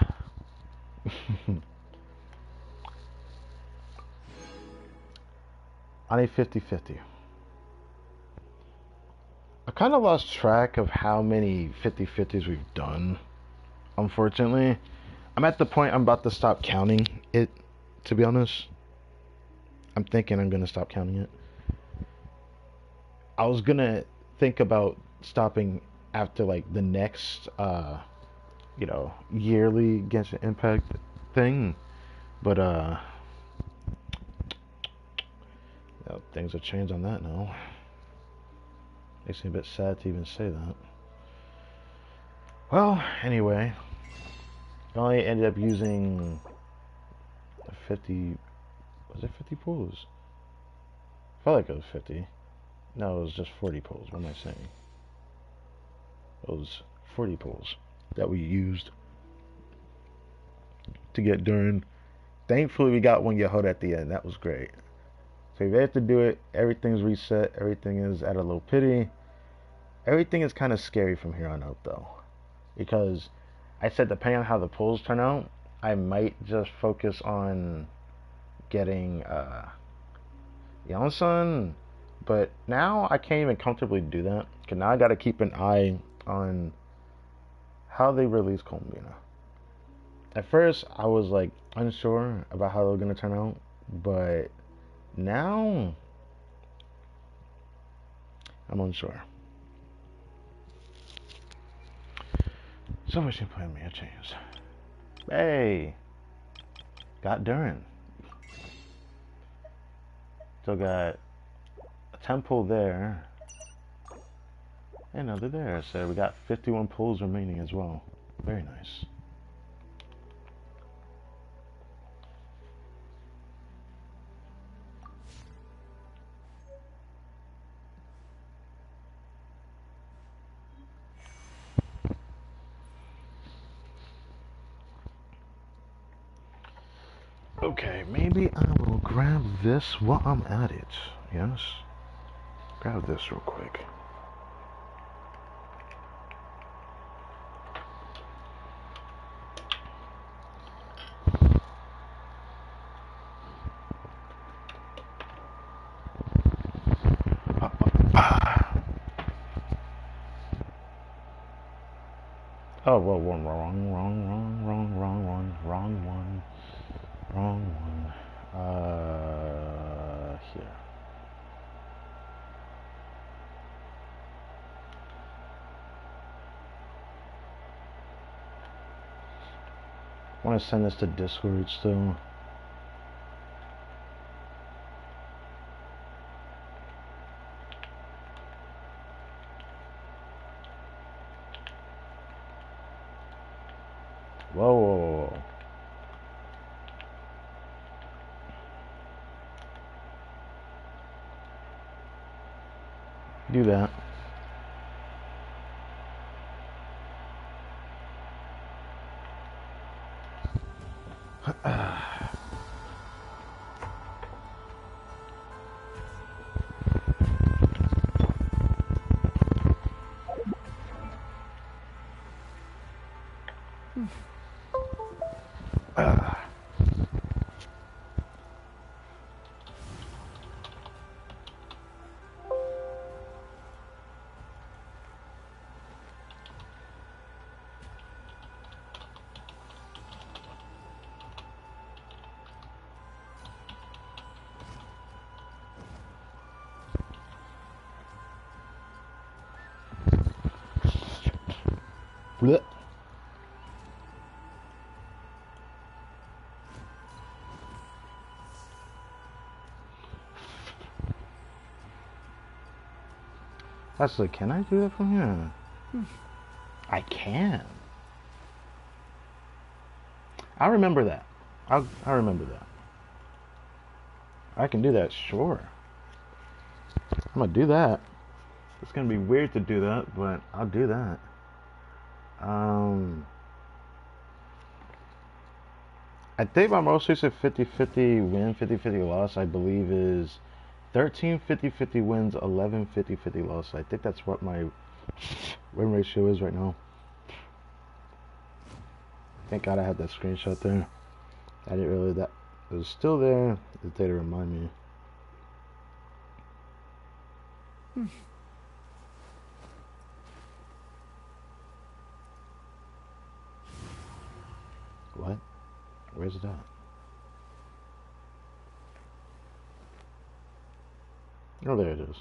on a 50-50. I kind of lost track of how many 50-50s we've done. Unfortunately, I'm at the point I'm about to stop counting it, to be honest. I'm thinking I'm going to stop counting it. I was going to think about stopping after like the next yearly Genshin Impact thing, but things have changed on that now. Makes me a bit sad to even say that. Well, anyway, I only ended up using 50. Was it 50 pulls? I felt like it was 50. No, it was just 40 pulls. What am I saying? It was 40 pulls that we used to get Durin. Thankfully, we got one Yehoda at the end. That was great. So if you have to do it, everything's reset. Everything is at a low pity. Everything is kind of scary from here on out, though. Because I said depending on how the pulls turn out, I might just focus on getting Genshin. But now I can't even comfortably do that. Because now I got to keep an eye on how they release Columbina. At first, I was like unsure about how they were going to turn out. But now, I'm unsure. So much plan may have changed. Hey! Got Durin. Still got a 10 pull there. And another there. So we got 51 pulls remaining as well. Very nice. Okay, maybe I will grab this while I'm at it. Yes? Grab this real quick. Oh, well, wrong one. Here. I want to send this to Discord still. Whoa. Do that. Blech. That's like, can I do that from here? I can. I remember that. I remember that. I can do that, sure. I'm gonna do that. It's gonna be weird to do that, but I'll do that. I think my most recent 50-50 win, 50-50 loss, I believe is 13 50-50 wins, 11 50-50 loss. I think that's what my win ratio is right now. Thank God I had that screenshot there. I didn't really, that it was still there. It's there to remind me. What? Where's it at? Oh, there it is.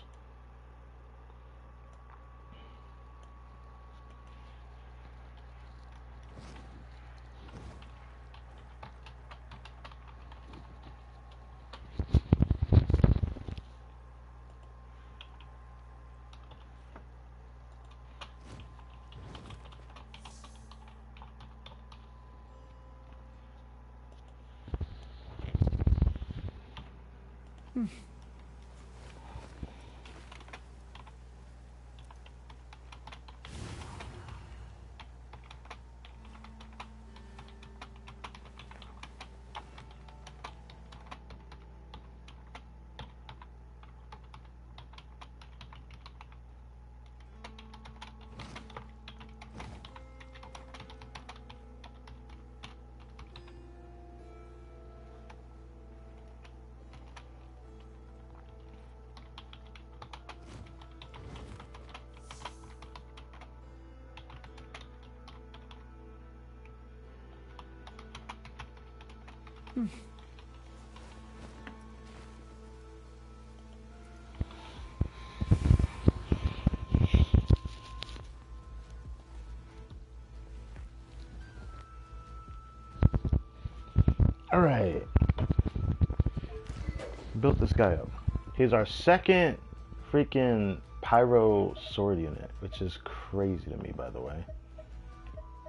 Alright. Built this guy up. He's our second freaking pyro sword unit, which is crazy to me, by the way.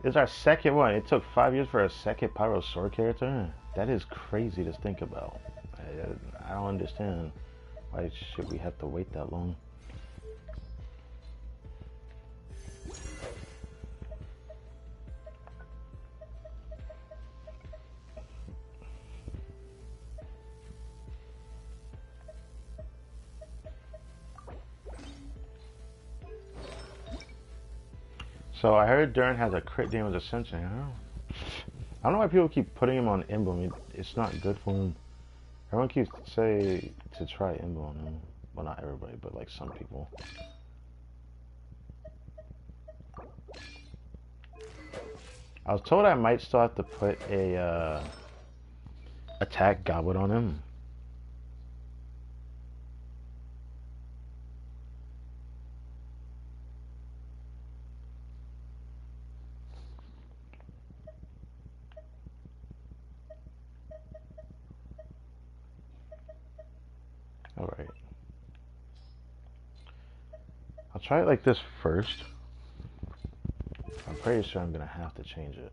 It's our second one. It took 5 years for a second pyro sword character. That is crazy to think about. I don't understand. Why should we have to wait that long? So I heard Duran has a crit damage ascension. I don't know why people keep putting him on emblem. It's not good for him. Everyone keeps saying to try emblem on him. Well, not everybody, but like some people. I was told I might still have to put a attack goblet on him. Alright. I'll try it like this first. I'm pretty sure I'm gonna have to change it.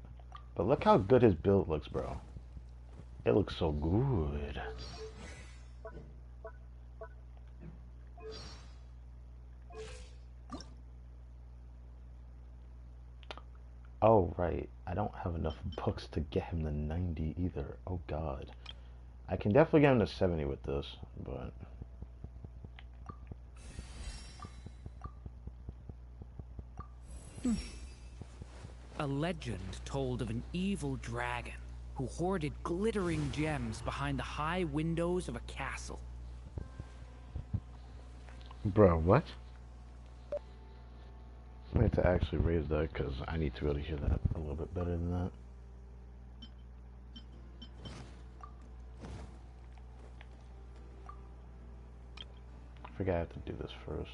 But look how good his build looks, bro. It looks so good. Oh, right. I don't have enough books to get him to 90 either. Oh, God. I can definitely get him to 70 with this, but... A legend told of an evil dragon who hoarded glittering gems behind the high windows of a castle. Bro, what? I need to actually raise that because I need to be able to hear that a little bit better than that. I forgot I have to do this first.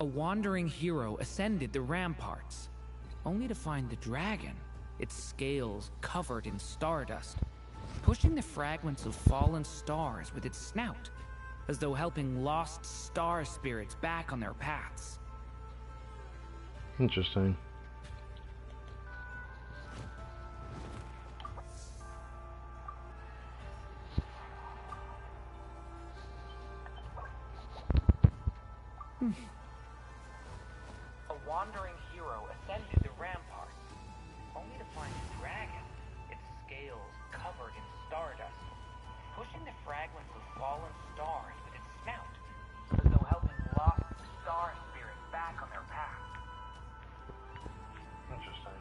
A wandering hero ascended the ramparts, only to find the dragon, its scales covered in stardust, pushing the fragments of fallen stars with its snout, as though helping lost star spirits back on their paths. Interesting. A wandering hero ascended the ramparts, only to find the dragon, its scales covered in stardust, pushing the fragments of fallen stars with its snout, as though helping lost star spirits back on their path. Interesting.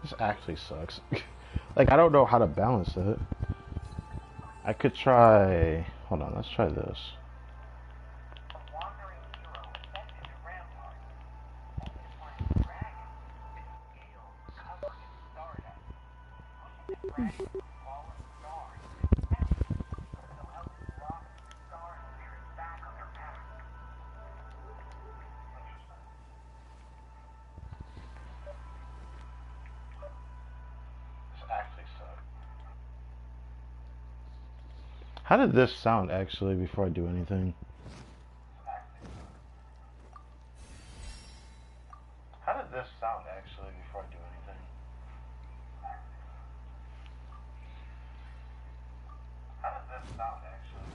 This actually sucks. Like, I don't know how to balance it. I could try... Hold on, let's try this. A wandering hero ascended the ramparts, only to find the dragon, its scales covered in stardust, pushing the fragments of fallen stars with its snout, as though helping lost star spirits back on their path. This actually sucks. How did this sound actually before I do anything? How did this sound actually before I do anything? How did this sound actually?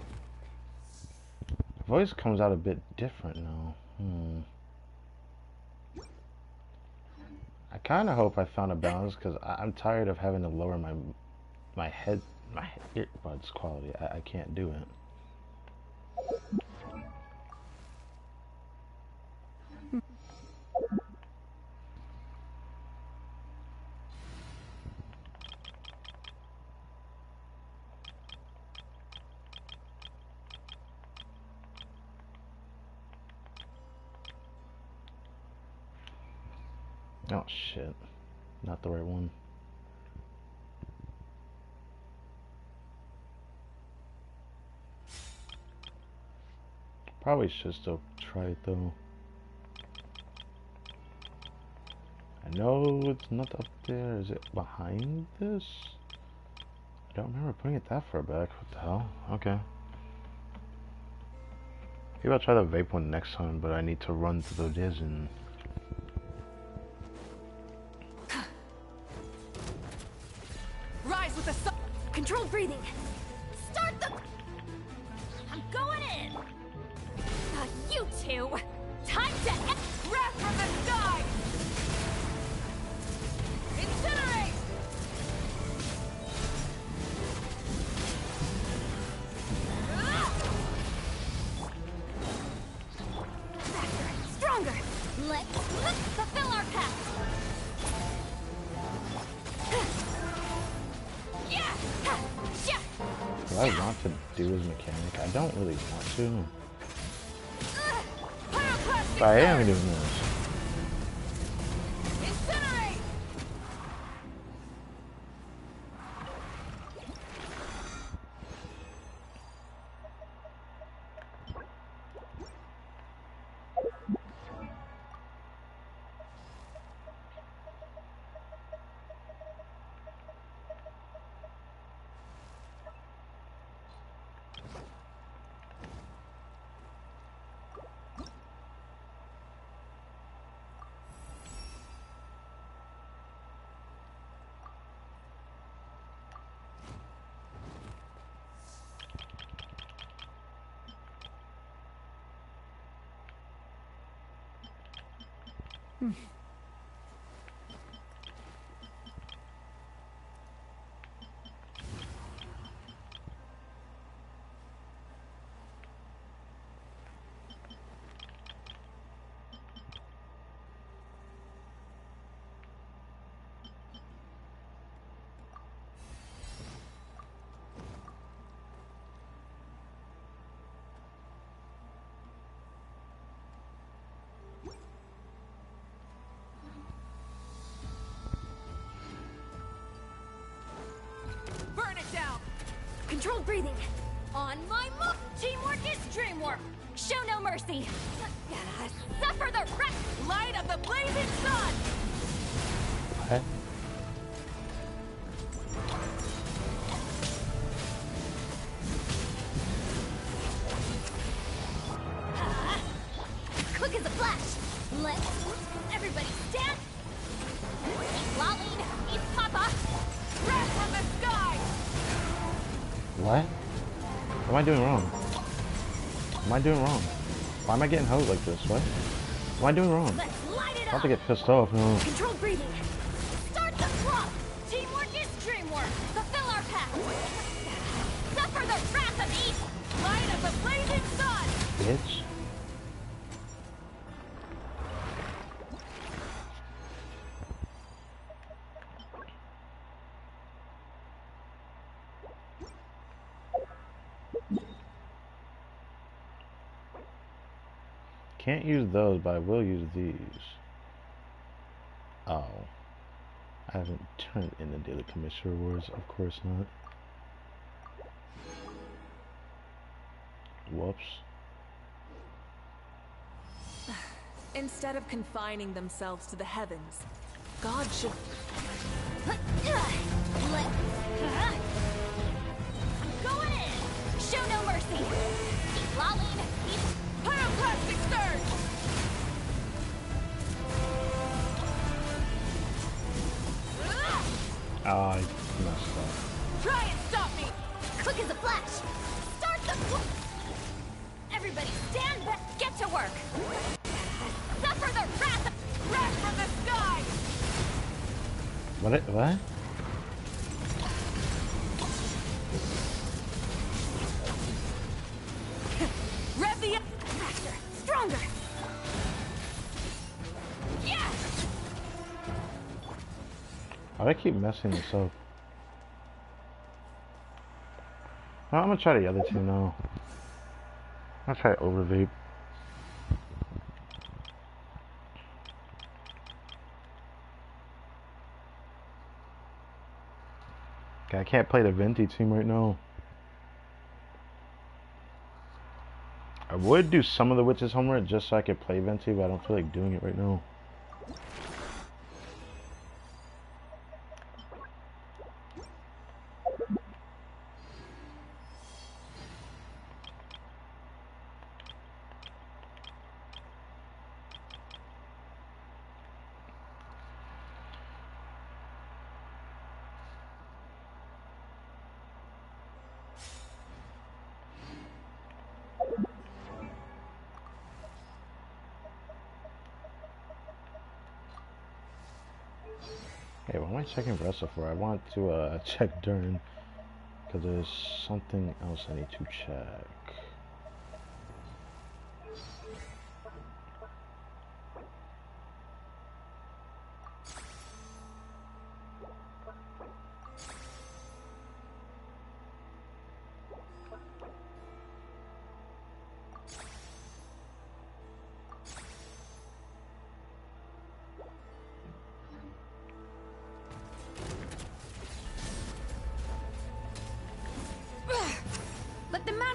The voice comes out a bit different now. I kind of hope I found a balance because I'm tired of having to lower my earbuds quality. I can't do it. Oh shit, not the right one. Probably should still try it though. I know it's not up there. Is it behind this? I don't remember putting it that far back. What the hell? Okay. Maybe I'll try the vape one next time, but I need to run to the Disney. Rise with the sun. Controlled breathing. Start the. I'm going in. You two. Time to wrath from the sky. Do I want to do his mechanic? I don't really want to. But I am doing this. Incinerate! Burn it down! Controlled breathing. On my move! Teamwork is dreamwork! Show no mercy. Suffer the wrath! Light of the blazing sun! What? Quick as a flash. Let's everybody stand. Lolling, eat Papa. Wrath from the sky! What? What am I doing wrong? What am I doing wrong? Why am I getting hosed like this? What? What am I doing wrong? Let's light it I'm about up. to get pissed off. No. Controlled breathing. Start the clock! Teamwork is dreamwork! Fulfill our path. Suffer the wrath of East! Light of the blazing sun! Bitch. Can't use those, but I will use these. Oh. I haven't turned in the daily commission rewards. Of course not. Whoops. Instead of confining themselves to the heavens, God should... I'm going in. Show no mercy. Keep lolling. Keep Pyroclastic surge! Ah, I messed up. Try and stop me! quick as a flash. Start the... Everybody stand back. Get to work. Suffer the wrath. Wrath from the sky! What? Rev the... Faster. Stronger. Yeah! Why do I keep messing this up? No, I'm gonna try the other two now. I'll try overvape. Okay, I can't play the Venti team right now. I would do some of the Witch's homework just so I could play Venti, but I don't feel like doing it right now. Hey, what am I checking Wrestle for? I want to check Dern, because there's something else I need to check.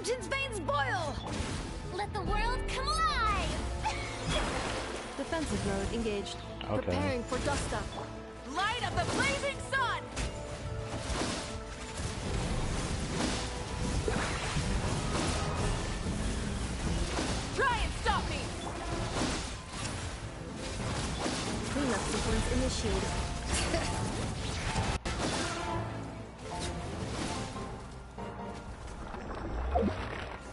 mountain's veins boil! Let the world come alive! Defensive mode engaged. Okay. Preparing for dust up. Light of the blazing sun! Try and stop me! Cleanup sequence initiated.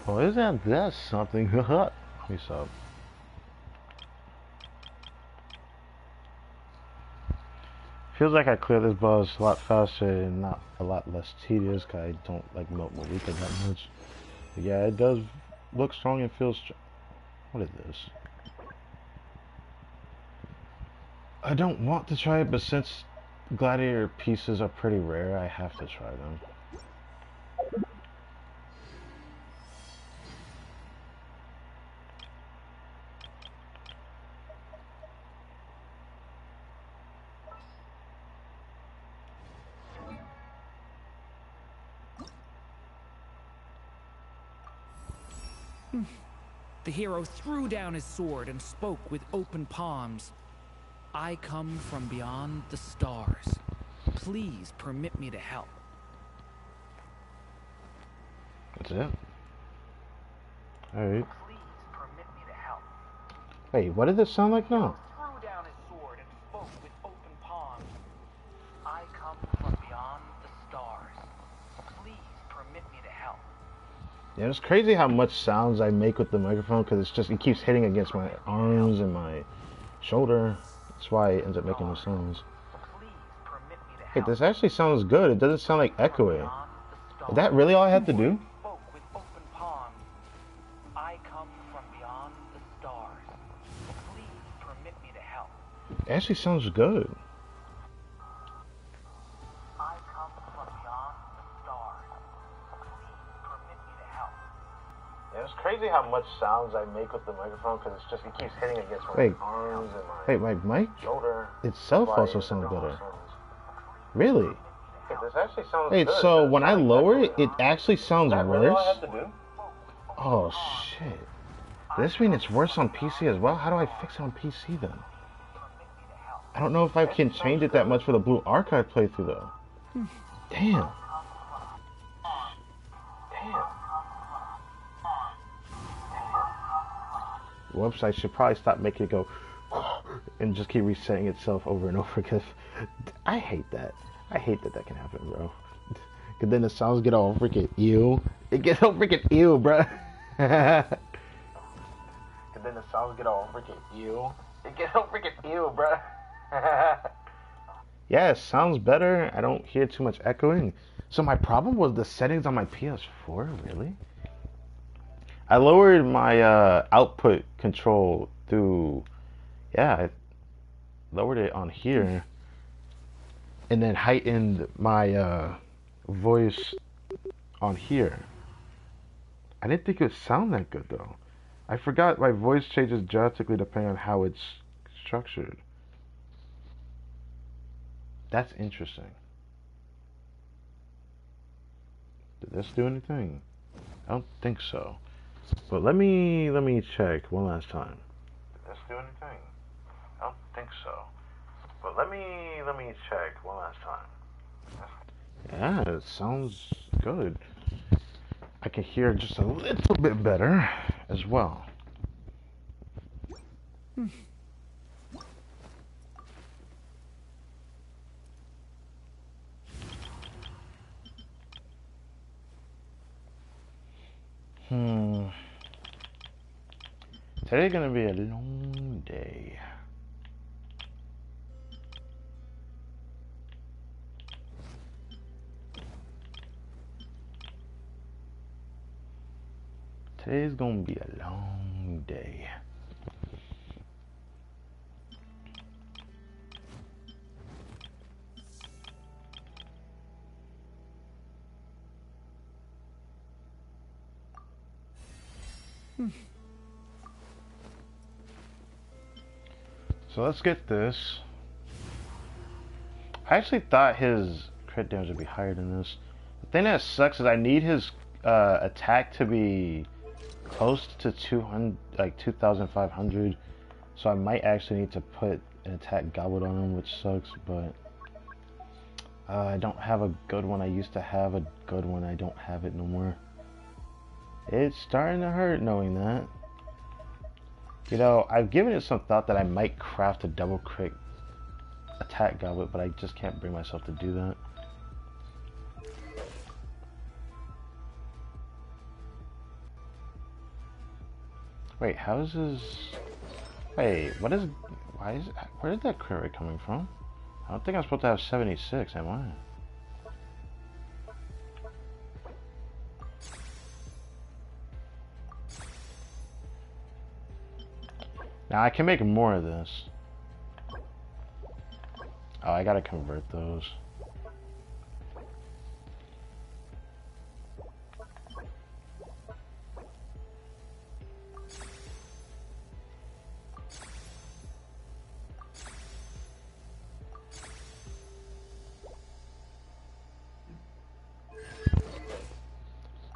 Oh, isn't that something? Let me stop. Feels like I clear this boss a lot faster and not a lot less tedious, cause I don't like melt Malika that much. But yeah, it does look strong and feel strong. What is this? I don't want to try it, but since gladiator pieces are pretty rare, I have to try them. The hero threw down his sword and spoke with open palms. I come from beyond the stars. Please permit me to help. That's it. Alright. Please permit me to help. Wait, what did this sound like now? Threw down his sword and spoke with open palms. I come from beyond the stars. Please permit me to help. Yeah, it's crazy how much sounds I make with the microphone because it keeps hitting against my arms and my shoulder. That's why it ends up making those sounds. Please permit me to Hey, help. this actually sounds good. It doesn't sound like echoing. Is that really all I have to do? Spoke with open palms. I come from beyond the stars. Please permit me to help. It actually sounds good. I come from beyond the stars. Please permit me to help. Yeah, it's crazy how much sounds I make with the microphone because it keeps hitting against my arms and my mic shoulder itself also sounds better. Really? This actually sounds good. So when I lower it, it actually sounds worse. Oh shit! Does this mean it's worse on PC as well? How do I fix it on PC then? I don't know if I can change it that much for the Blue Archive playthrough though. Damn. Whoops, I should probably stop making it go and just keep resetting itself over and over because I hate that. I hate that can happen, bro. Cause then the sounds get all freaking ew. It gets all freaking ew, bro. Cause then the sounds get all freaking ew. It gets all freaking ew, bro. Yeah, it sounds better. I don't hear too much echoing. So my problem was the settings on my PS4, really? I lowered my output control through, yeah, I lowered it on here, and then heightened my voice on here. I didn't think it would sound that good though. I forgot my voice changes drastically depending on how it's structured. That's interesting. Did this do anything? I don't think so. But let me check one last time. Did this do anything? I don't think so. But let me check one last time. Yeah, it sounds good. I can hear just a little bit better as well. Today's gonna be a long day. Today's gonna be a long day. So let's get this. I actually thought his crit damage would be higher than this. The thing that sucks is I need his attack to be close to 200, like 2,500. So I might actually need to put an attack goblet on him, which sucks, but I don't have a good one. I used to have a good one. I don't have it no more. It's starting to hurt knowing that. You know, I've given it some thought that I might craft a double crit attack goblet, but I just can't bring myself to do that. Wait, how is his... Wait, what is... Why is... Where is that crit rate coming from? I don't think I'm supposed to have 76, am I? Now I can make more of this. Oh, I gotta convert those.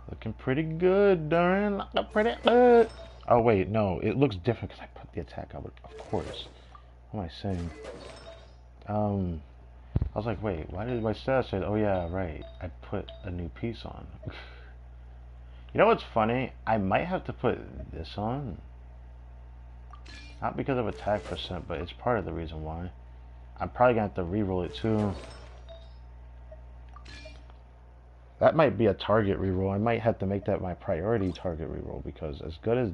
Looking pretty good, darn. Looking pretty good. Oh wait, no, it looks different because I put the attack up. Of course. What am I saying? I was like, wait, why did my stats say? Oh yeah, right. I put a new piece on. You know what's funny? I might have to put this on. Not because of attack percent, but it's part of the reason why. I'm probably gonna have to re-roll it too. That might be a target reroll. I might have to make that my priority target reroll because as good as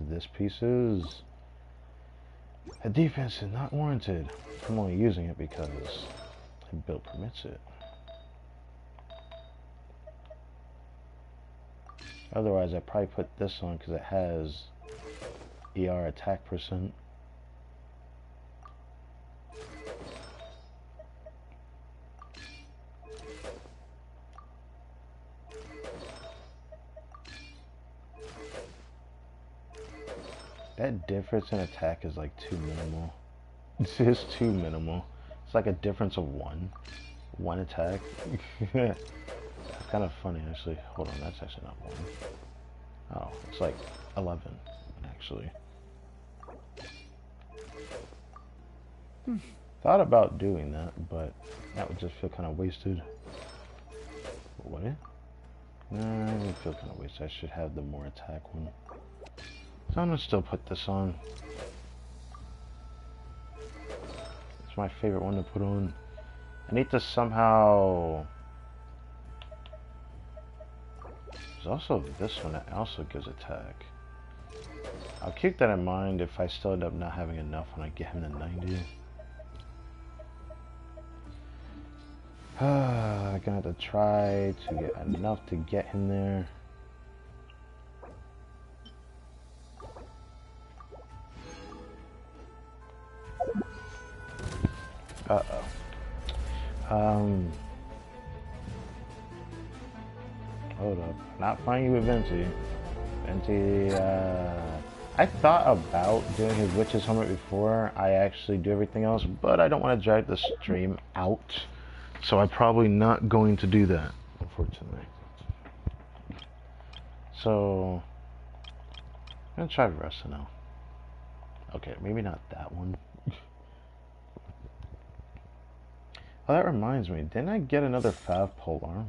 this piece is, the defense is not warranted. I'm only using it because the build permits it. Otherwise, I'd probably put this on because it has ER attack percent. That difference in attack is like too minimal. It's just too minimal. It's like a difference of one attack. It's kind of funny actually. Hold on, that's actually not 1. Oh, it's like 11 actually. Thought about doing that, but that would just feel kind of wasted. Would it? Nah, it would feel kind of wasted. I should have the more attack one. So I'm gonna still put this on. It's my favorite one to put on. I need to somehow... There's also this one that also gives attack. I'll keep that in mind if I still end up not having enough when I get him to 90. I'm gonna have to try to get enough to get him there. Hold up. Not finding you with Venti. Venti, I thought about doing his witch's helmet before I actually do everything else, but I don't want to drag the stream out, so I'm probably not going to do that, unfortunately. So, I'm gonna try Versa now. Okay, maybe not that one. Oh, that reminds me. Didn't I get another Fav pole arm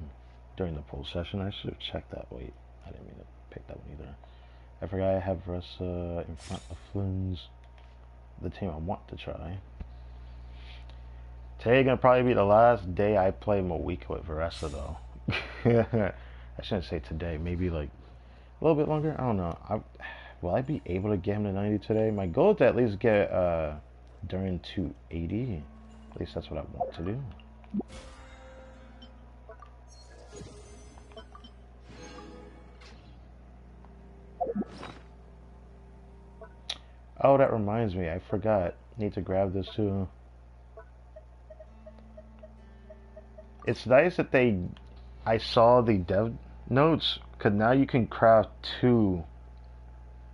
during the poll session? I should have checked that. Wait, I didn't mean to pick that one either. I forgot I have Versa in front of Flynn's, the team I want to try. Today gonna probably be the last day I play Moika with Versa though. I shouldn't say today. Maybe like a little bit longer. I don't know. Will I be able to get him to 90 today? My goal is to at least get Durin to 80. At least that's what I want to do. Oh, that reminds me. I forgot. Need to grab this too. It's nice that I saw the dev notes, because now you can craft 2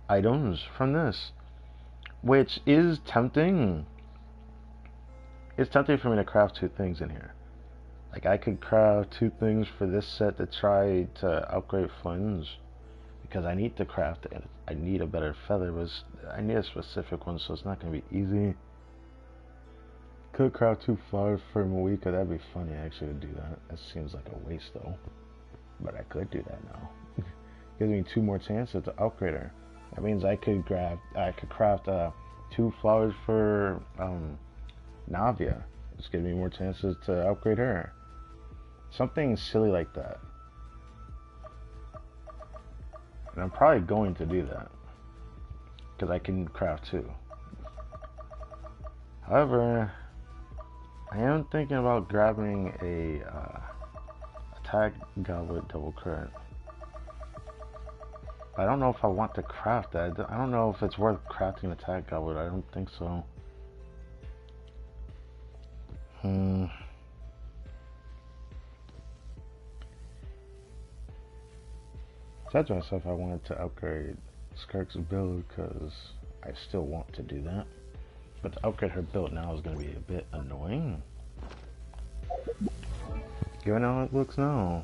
items from this, which is tempting. It's tempting for me to craft 2 things in here. Like, I could craft 2 things for this set to try to upgrade Flynn's. Because I need to craft it. I need a better feather, but I need a specific one, so it's not going to be easy. Could craft 2 flowers for Moika. That'd be funny actually to do that. That seems like a waste though. But I could do that now. Gives me 2 more chances to upgrade her. That means I could craft 2 flowers for Navia. It's giving me more chances to upgrade her. Something silly like that. And I'm probably going to do that. Because I can craft 2. However, I am thinking about grabbing a attack goblet double crit. I don't know if I want to craft that. I don't know if it's worth crafting an attack goblet. I don't think so. I said to myself I wanted to upgrade Skirk's build because I still want to do that. But to upgrade her build now is going to be a bit annoying. Given how it looks now.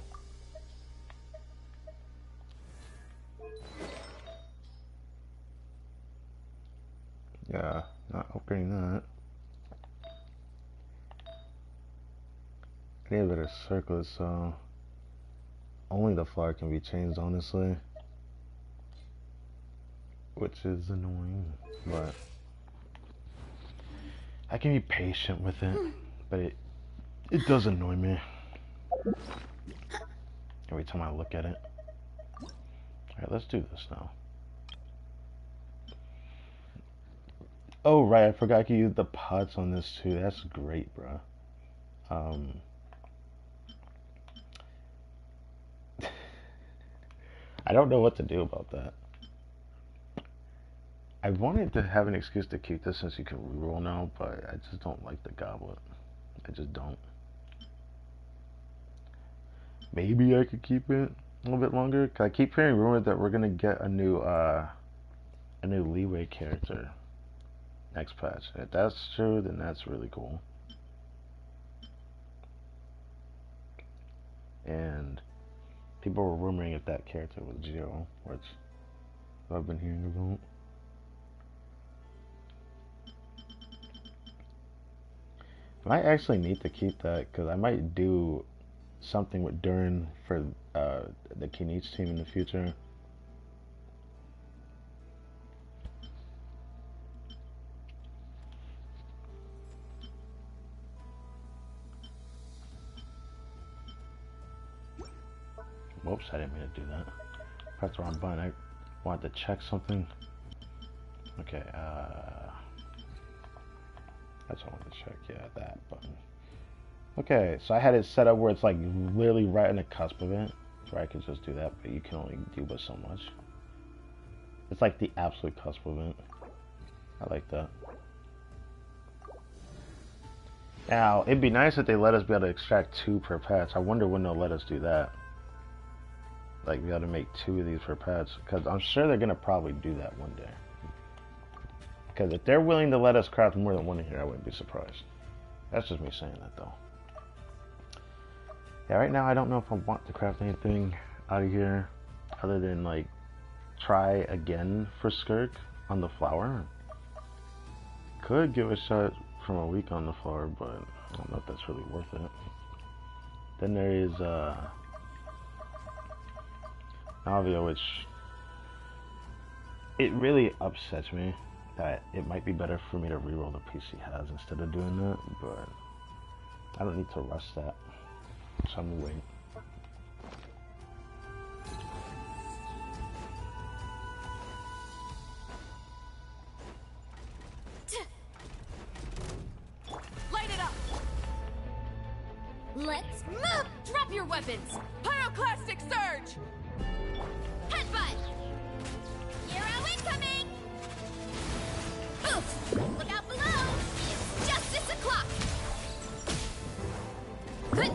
Yeah, not upgrading that. I need a better circlet, so only the flower can be changed, honestly. Which is annoying, but I can be patient with it, but it does annoy me every time I look at it. Alright, let's do this now. Oh right, I forgot I could use the pots on this too. That's great, bro. I don't know what to do about that. I wanted to have an excuse to keep this since you can reroll now, but I just don't like the goblet. I just don't. Maybe I could keep it a little bit longer. Cause I keep hearing rumors that we're gonna get a new leeway character next patch. If that's true, then that's really cool. And people were rumoring if that character was Geo, which I've been hearing about. I might actually need to keep that because I might do something with Durin for the Kinich team in the future. Whoops, I didn't mean to do that. Pressed the wrong button. I wanted to check something. Okay, that's what I wanted to check. Yeah, that button. Okay, so I had it set up where it's like literally right on the cusp of it. So I could just do that, but you can only do but so much. It's like the absolute cusp of it. I like that. Now, it'd be nice if they let us be able to extract 2 per patch. I wonder when they'll let us do that. Like, be able to make 2 of these per patch. Because I'm sure they're going to probably do that one day. Because if they're willing to let us craft more than 1 in here, I wouldn't be surprised. That's just me saying that, though. Yeah, right now I don't know if I want to craft anything out of here. Other than, like, try again for Skirk on the flower. Could give a shot from a week on the floor, but I don't know if that's really worth it. Then there is Navia, which it really upsets me that it might be better for me to reroll the PC has instead of doing that, but I don't need to rush that, so I'm gonna wait. Let's move! Drop your weapons! Pyroclastic surge! Headbutt! Hero incoming! Oof! Look out below! It's justice o'clock! Good!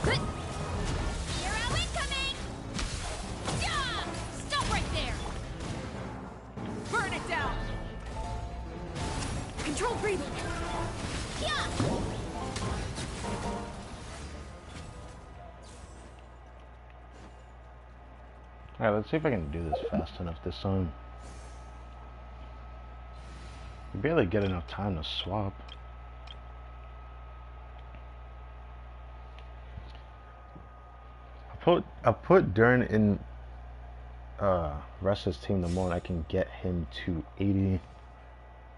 Good! Hero incoming! Yeah! Stop right there! Burn it down! Control breathing! Yeah! Alright, let's see if I can do this fast enough this time. You barely get enough time to swap. I put Dern in Russ's team the moment I can get him to 80,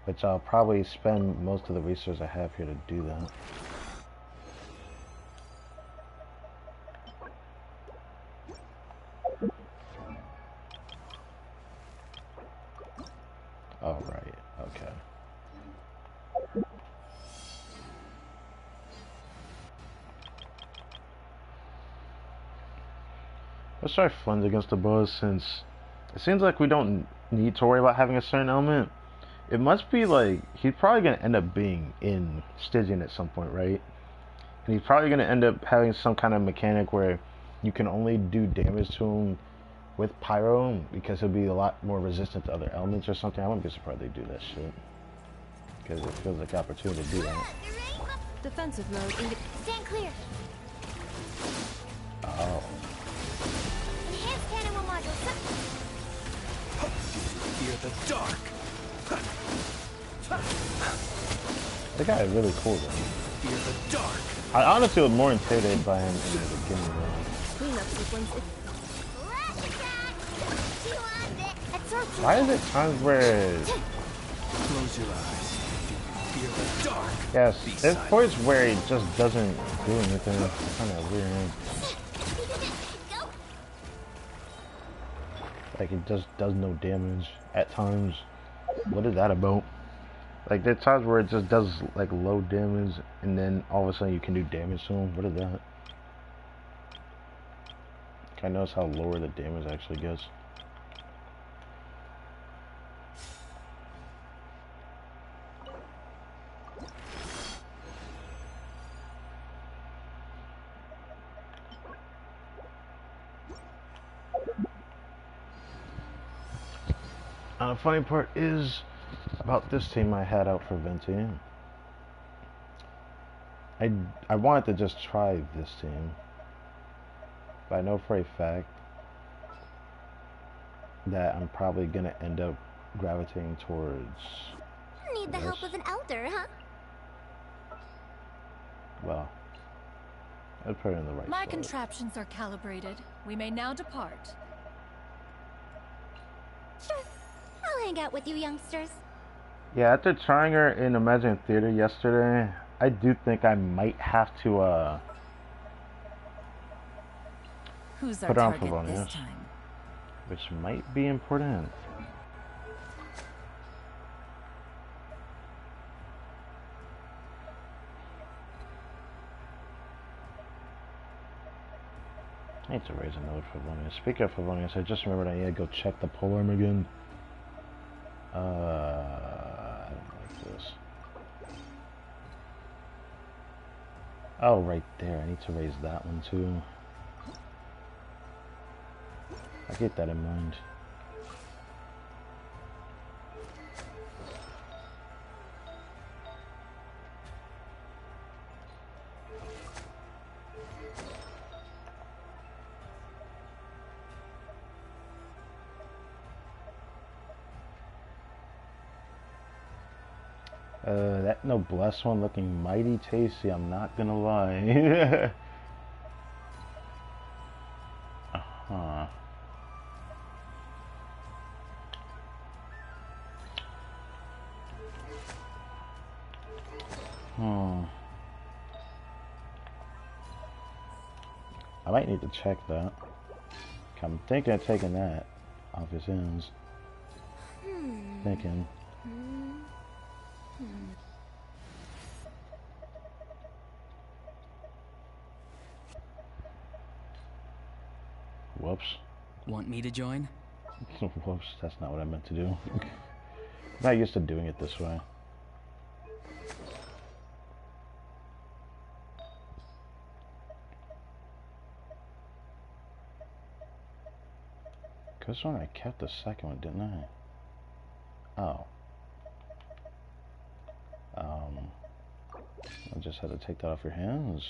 which I'll probably spend most of the resources I have here to do that. Oh, right. Okay. Let's try Flens against the boss, since it seems like we don't need to worry about having a certain element. It must be like he's probably going to end up being in Stygian at some point, right? And he's probably going to end up having some kind of mechanic where you can only do damage to him with Pyro, because he'll be a lot more resistant to other elements or something. I wouldn't be surprised they do that shit, because it feels like an opportunity to do that. Defensive mode. Stand clear. Oh. Enhanced cannon module. Fear the dark. That guy is really cool though. Fear the dark. I honestly was more intimidated by him in the beginning though. Cleanup sequence. Why is it times where... Close your eyes. Fear the dark. Yes, there's points where he just doesn't do anything. It's kind of weird. Like, it just does no damage at times. What is that about? Like, there's times where it just does, like, low damage, and then all of a sudden you can do damage to him. What is that? Can I notice how lower the damage actually gets? The funny part is about this team I had out for Venti. I wanted to just try this team, but I know for a fact that I'm probably gonna end up gravitating towards. Need the help of an elder, huh? Well, I'd put it in the right My spot. contraptions are calibrated. We may now depart. Sure. I'll hang out with you youngsters. Yeah, after trying her in Imagine Theater yesterday, I do think I might have to Who's put our her on for target bonus, this time? which might be important. I need to raise a note for Favonius. Speaking of Favonius, I just remembered I need to go check the polearm again. I don't like this. Oh, right there. I need to raise that one too. I'll keep that in mind. That noblesse one looking mighty tasty, I'm not gonna lie. Uh-huh. I might need to check that. I'm thinking of taking that off his ends. Thinking. Whoops. Want me to join? Whoops, that's not what I meant to do. I'm not used to doing it this way. Cause when I kept the second one, didn't I? Oh. I just had to take that off your hands.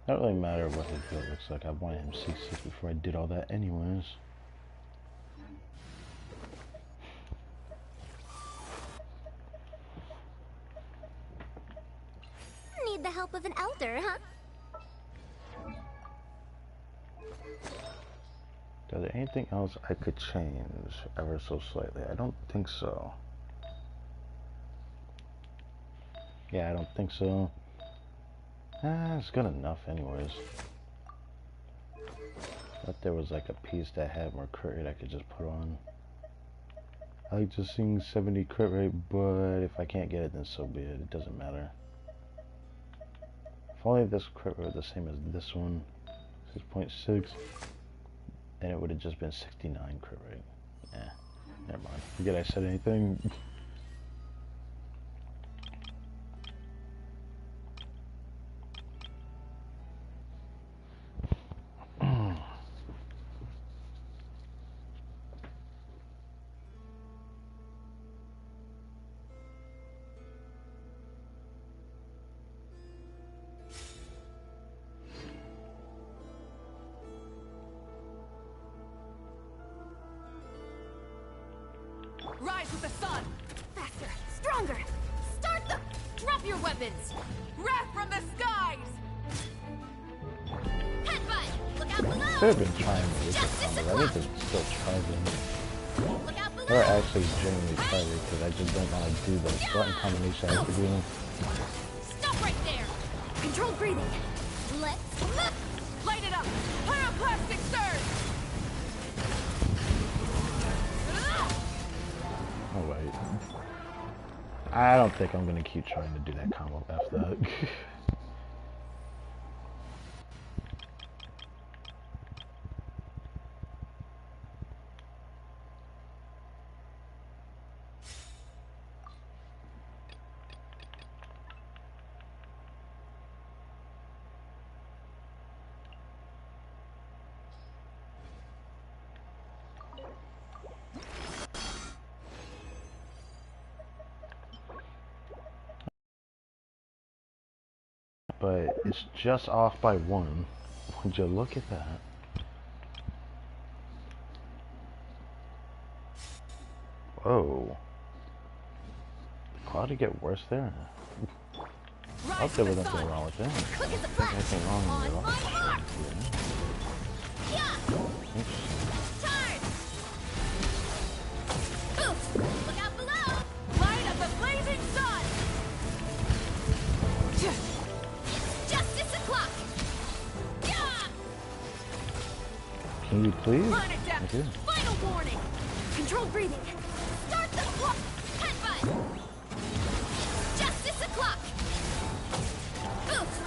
Not really matter what his build looks like. I wanted him C6 before I did all that anyways. Need the help of an elder, huh? Is there anything else I could change ever so slightly? I don't think so. Yeah, I don't think so. It's good enough anyways. But there was like a piece that had more crit rate I could just put on. I like just seeing 70 crit rate, but if I can't get it, then so be it. It doesn't matter. If only this crit rate was the same as this one, 6.6, then it would have just been 69 crit rate. Never mind. Forget I said anything. Rise with the sun! Faster! Stronger! Start the... Drop your weapons! Wrath from the skies! Headbutt! Look out below! Could have been trying to make it combo. I think they're still trying. Look out below! They're actually genuinely trying because I just don't want to do the button combination I have to do. Stop right there! Controlled breathing! Let's move! Light it up! Pyroclastic surge! Oh wait. I don't think I'm gonna keep trying to do that combo after that. But it's just off by 1. Would you look at that? Whoa. How'd it get worse there? I hope there was nothing wrong with it. Look at the There's anything wrong on with it. my mark! Yeah! Interesting. Charge! Boost! Look out below! Light of the blazing sun! It's justice o'clock! Yeah! Can you please? Burn it down! Thank you. Final warning! Controlled breathing! Start the clock! Headbutt! It's justice o'clock! Boost!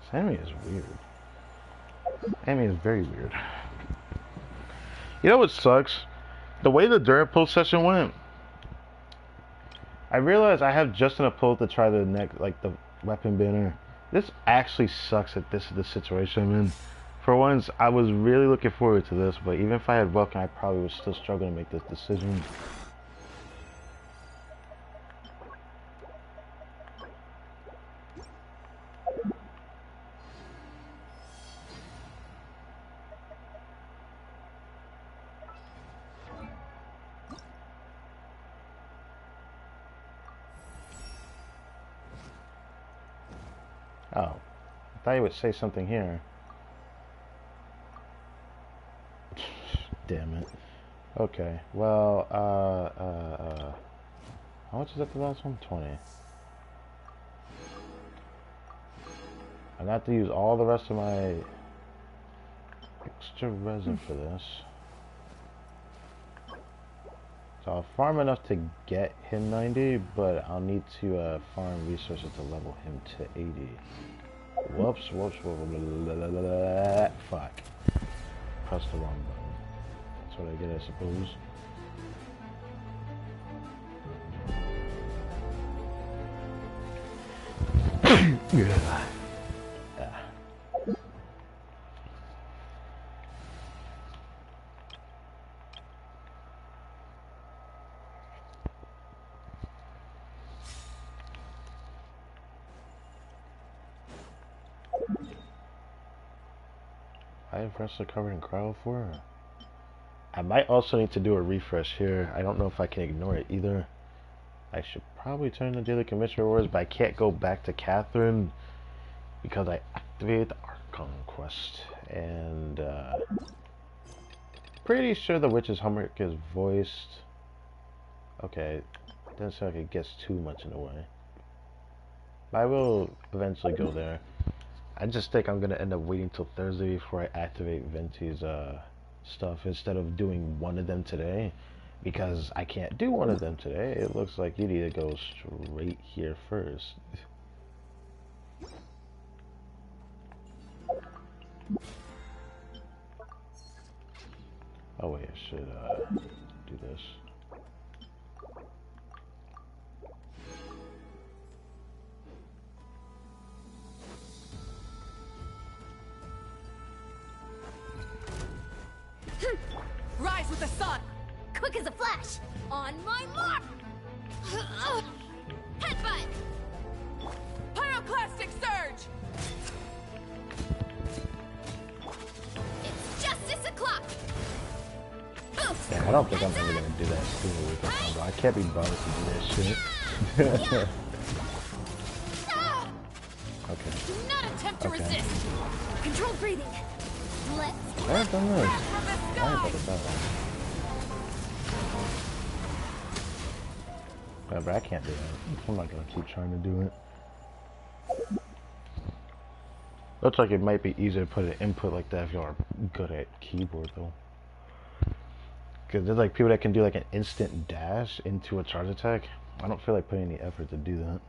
This enemy is weird. Enemy is very weird. You know what sucks? The way the Durapult session went, I realized I have just enough pull to try the next, like the weapon banner. This actually sucks that this is the situation I'm in. For once, I was really looking forward to this, but even if I had Vulcan, I probably would still struggle to make this decision. Oh, I thought you would say something here. Damn it. Okay, well, how much is that the last one? 20. I got to use all the rest of my extra resin for this. So I'll farm enough to get him 90, but I'll need to farm resources to level him to 80. Whoops, whoops, whoops, fuck. Pressed the wrong button. That's what I get, I suppose. Yeah. 5 wrestler covered in cryo 4. I might also need to do a refresh here. I don't know if I can ignore it either. I should probably turn the daily commission rewards, but I can't go back to Catherine because I activated the ARCHON quest. And pretty sure the witch's homework is voiced. Okay, doesn't sound like it gets too much in the way. But I will eventually go there. I just think I'm gonna end up waiting till Thursday before I activate Venti's stuff instead of doing one of them today, because I can't do one of them today. It looks like you need to go straight here first. Oh wait, I should do this. Rise with the sun! Quick as a flash! On my mark! Headbutt! Pyroclastic surge! It's justice o'clock! Boost! Yeah, I don't think I'm ever gonna do that single weekend combo. I can't be bothered to do that shit. Okay. Do not attempt to resist! Controlled breathing. Let's I haven't done this. Wrath from the I ain't about to sky! die. Yeah, but I can't do that. I'm not gonna keep trying to do it. Looks like it might be easier to put an input like that if you are good at keyboard though. Because there's like people that can do like an instant dash into a charge attack. I don't feel like putting any effort to do that.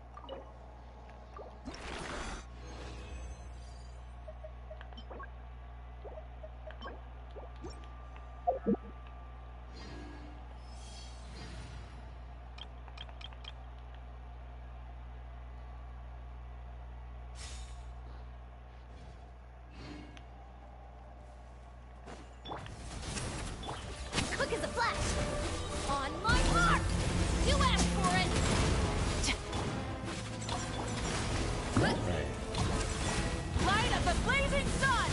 quick as a flash. On my mark! You asked for it! Light of the blazing sun!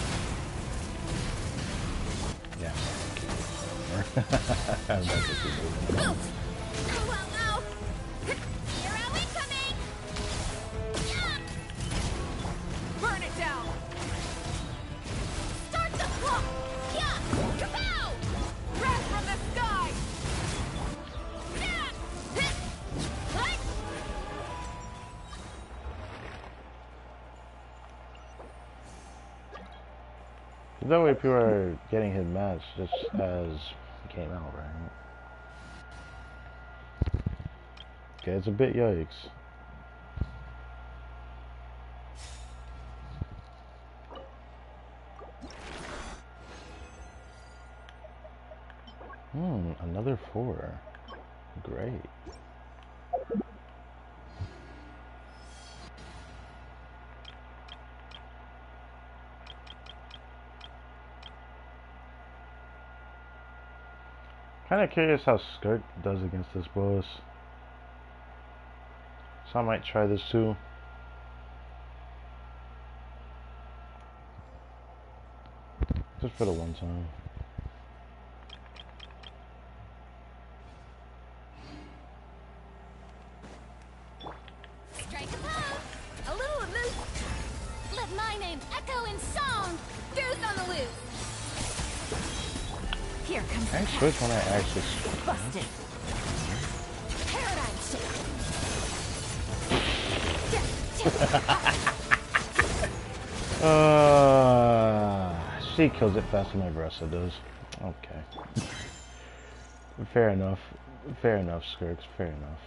Yeah. I'm about to keep moving. Boost! Oh, wow, Hero incoming! Yeah! Burn it down! Start the clock! Yeah! Kapow! Wrath from the sky! Yeah! Hit! What? That way people are getting his match just as he came out, right? Okay, it's a bit yikes. Another 4. Great. Kind of curious how Skirk does against this boss. So I might try this too. Just for the one time. Strike a pose! A little loose! Let my name echo in song! Goose on the loose! Here comes I switch when I actually busted. Paradigm shift! She kills it faster than my Bressa does. Okay. Fair enough. Fair enough, Skirks. Fair enough.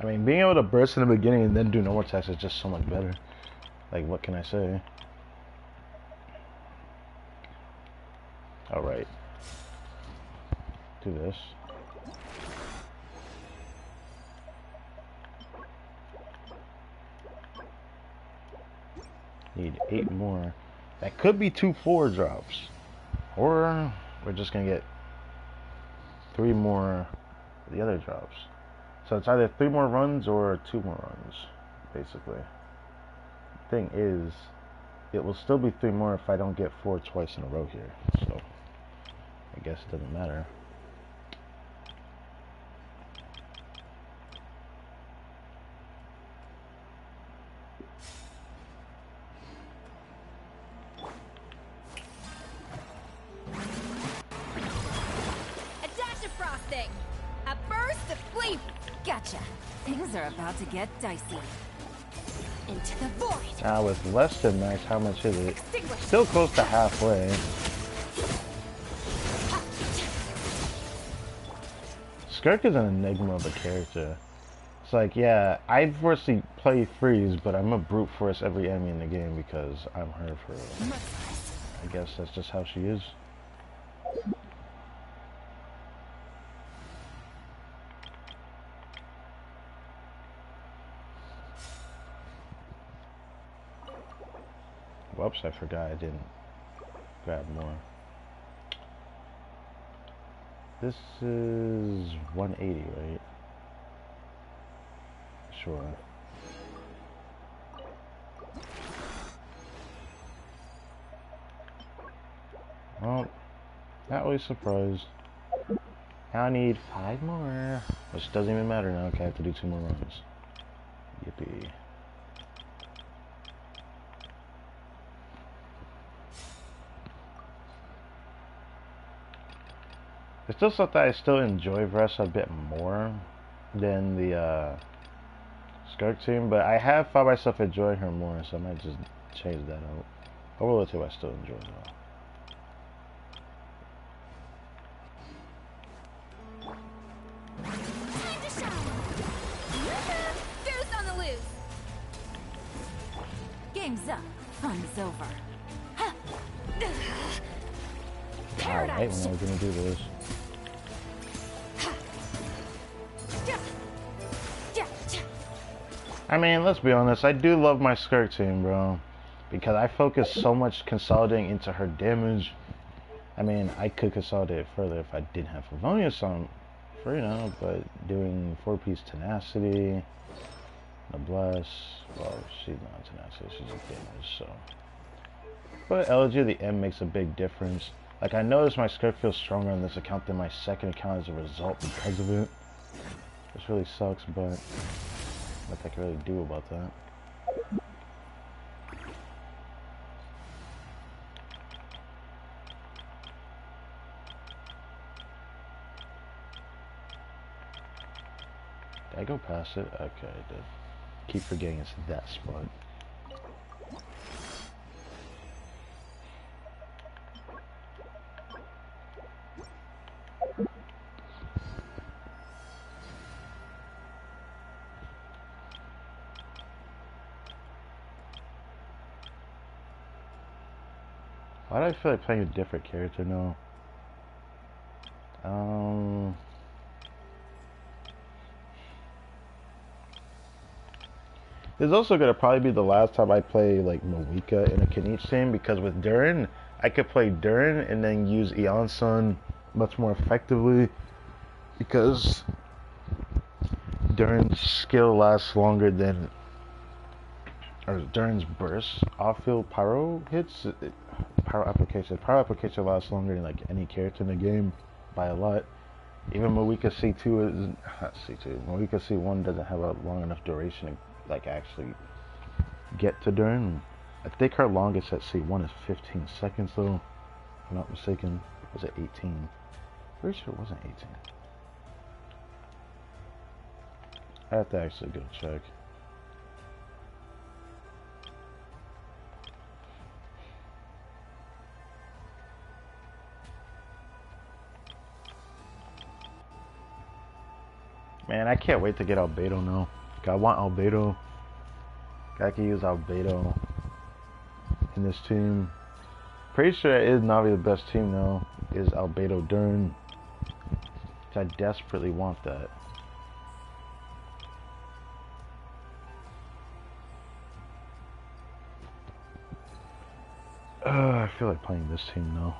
I mean, being able to burst in the beginning and then do normal attacks is just so much better. Like, what can I say? Alright. Do this. Need 8 more. That could be 2 4 drops. Or we're just gonna get 3 more the other drops. So it's either 3 more runs or 2 more runs, basically. Thing is, it will still be 3 more if I don't get 4 twice in a row here. So I guess it doesn't matter. A dash of frosting! A burst of sleep! Gotcha. Things are about to get dicey. Into the void! Now with less than max, how much is it? Extinguish! Still close to halfway. Skirk is an enigma of a character. It's like, yeah, I firstly play Freeze, but I'm a brute force every enemy in the game because I'm her for real. I guess that's just how she is. Whoops, I forgot I didn't grab more. This is 180, right? Sure. Well, not really surprised. Now I need 5 more. Which doesn't even matter now, okay, I have to do 2 more runs. Yippee. It's still something I still enjoy Vress a bit more than the Skirk team, but I have found myself enjoying her more, so I might just change that out. Overall, two I still enjoy though. Time to shine! Goose on the loose! Game's up. Fun's over. Wow, right when I was gonna do this. I mean, let's be honest, I do love my Skirk team, bro. Because I focus so much consolidating into her damage. I mean, I could consolidate further if I didn't have Favonia some for, you know, but doing 4-piece tenacity, Noblesse, well, she's not tenacity, she's a damage, so. But Elegy of the M makes a big difference. Like, I noticed my Skirk feels stronger on this account than my second account as a result because of it. Which really sucks, but nothing I can really do about that. Did I go past it? Okay, I did. Keep forgetting it's that spot. Why do I feel like playing a different character now? This is also gonna probably be the last time I play like Moika in a Kenichi team, because with Durin, I could play Durin and then use Eon Sun much more effectively because Durin's skill lasts longer than, or Durin's burst off-field pyro hits, pyro application lasts longer than like any character in the game by a lot. Even Moika C2 is not C2. Moika C1 doesn't have a long enough duration to like actually get to Durin. I think her longest at C1 is 15 seconds though, if I'm not mistaken. Was it 18? Pretty sure it wasn't 18. I have to actually go check. Man, I can't wait to get Albedo now. I want Albedo. I can use Albedo in this team. Pretty sure it is Navi the best team now. Is Albedo Durin. I desperately want that. I feel like playing this team now.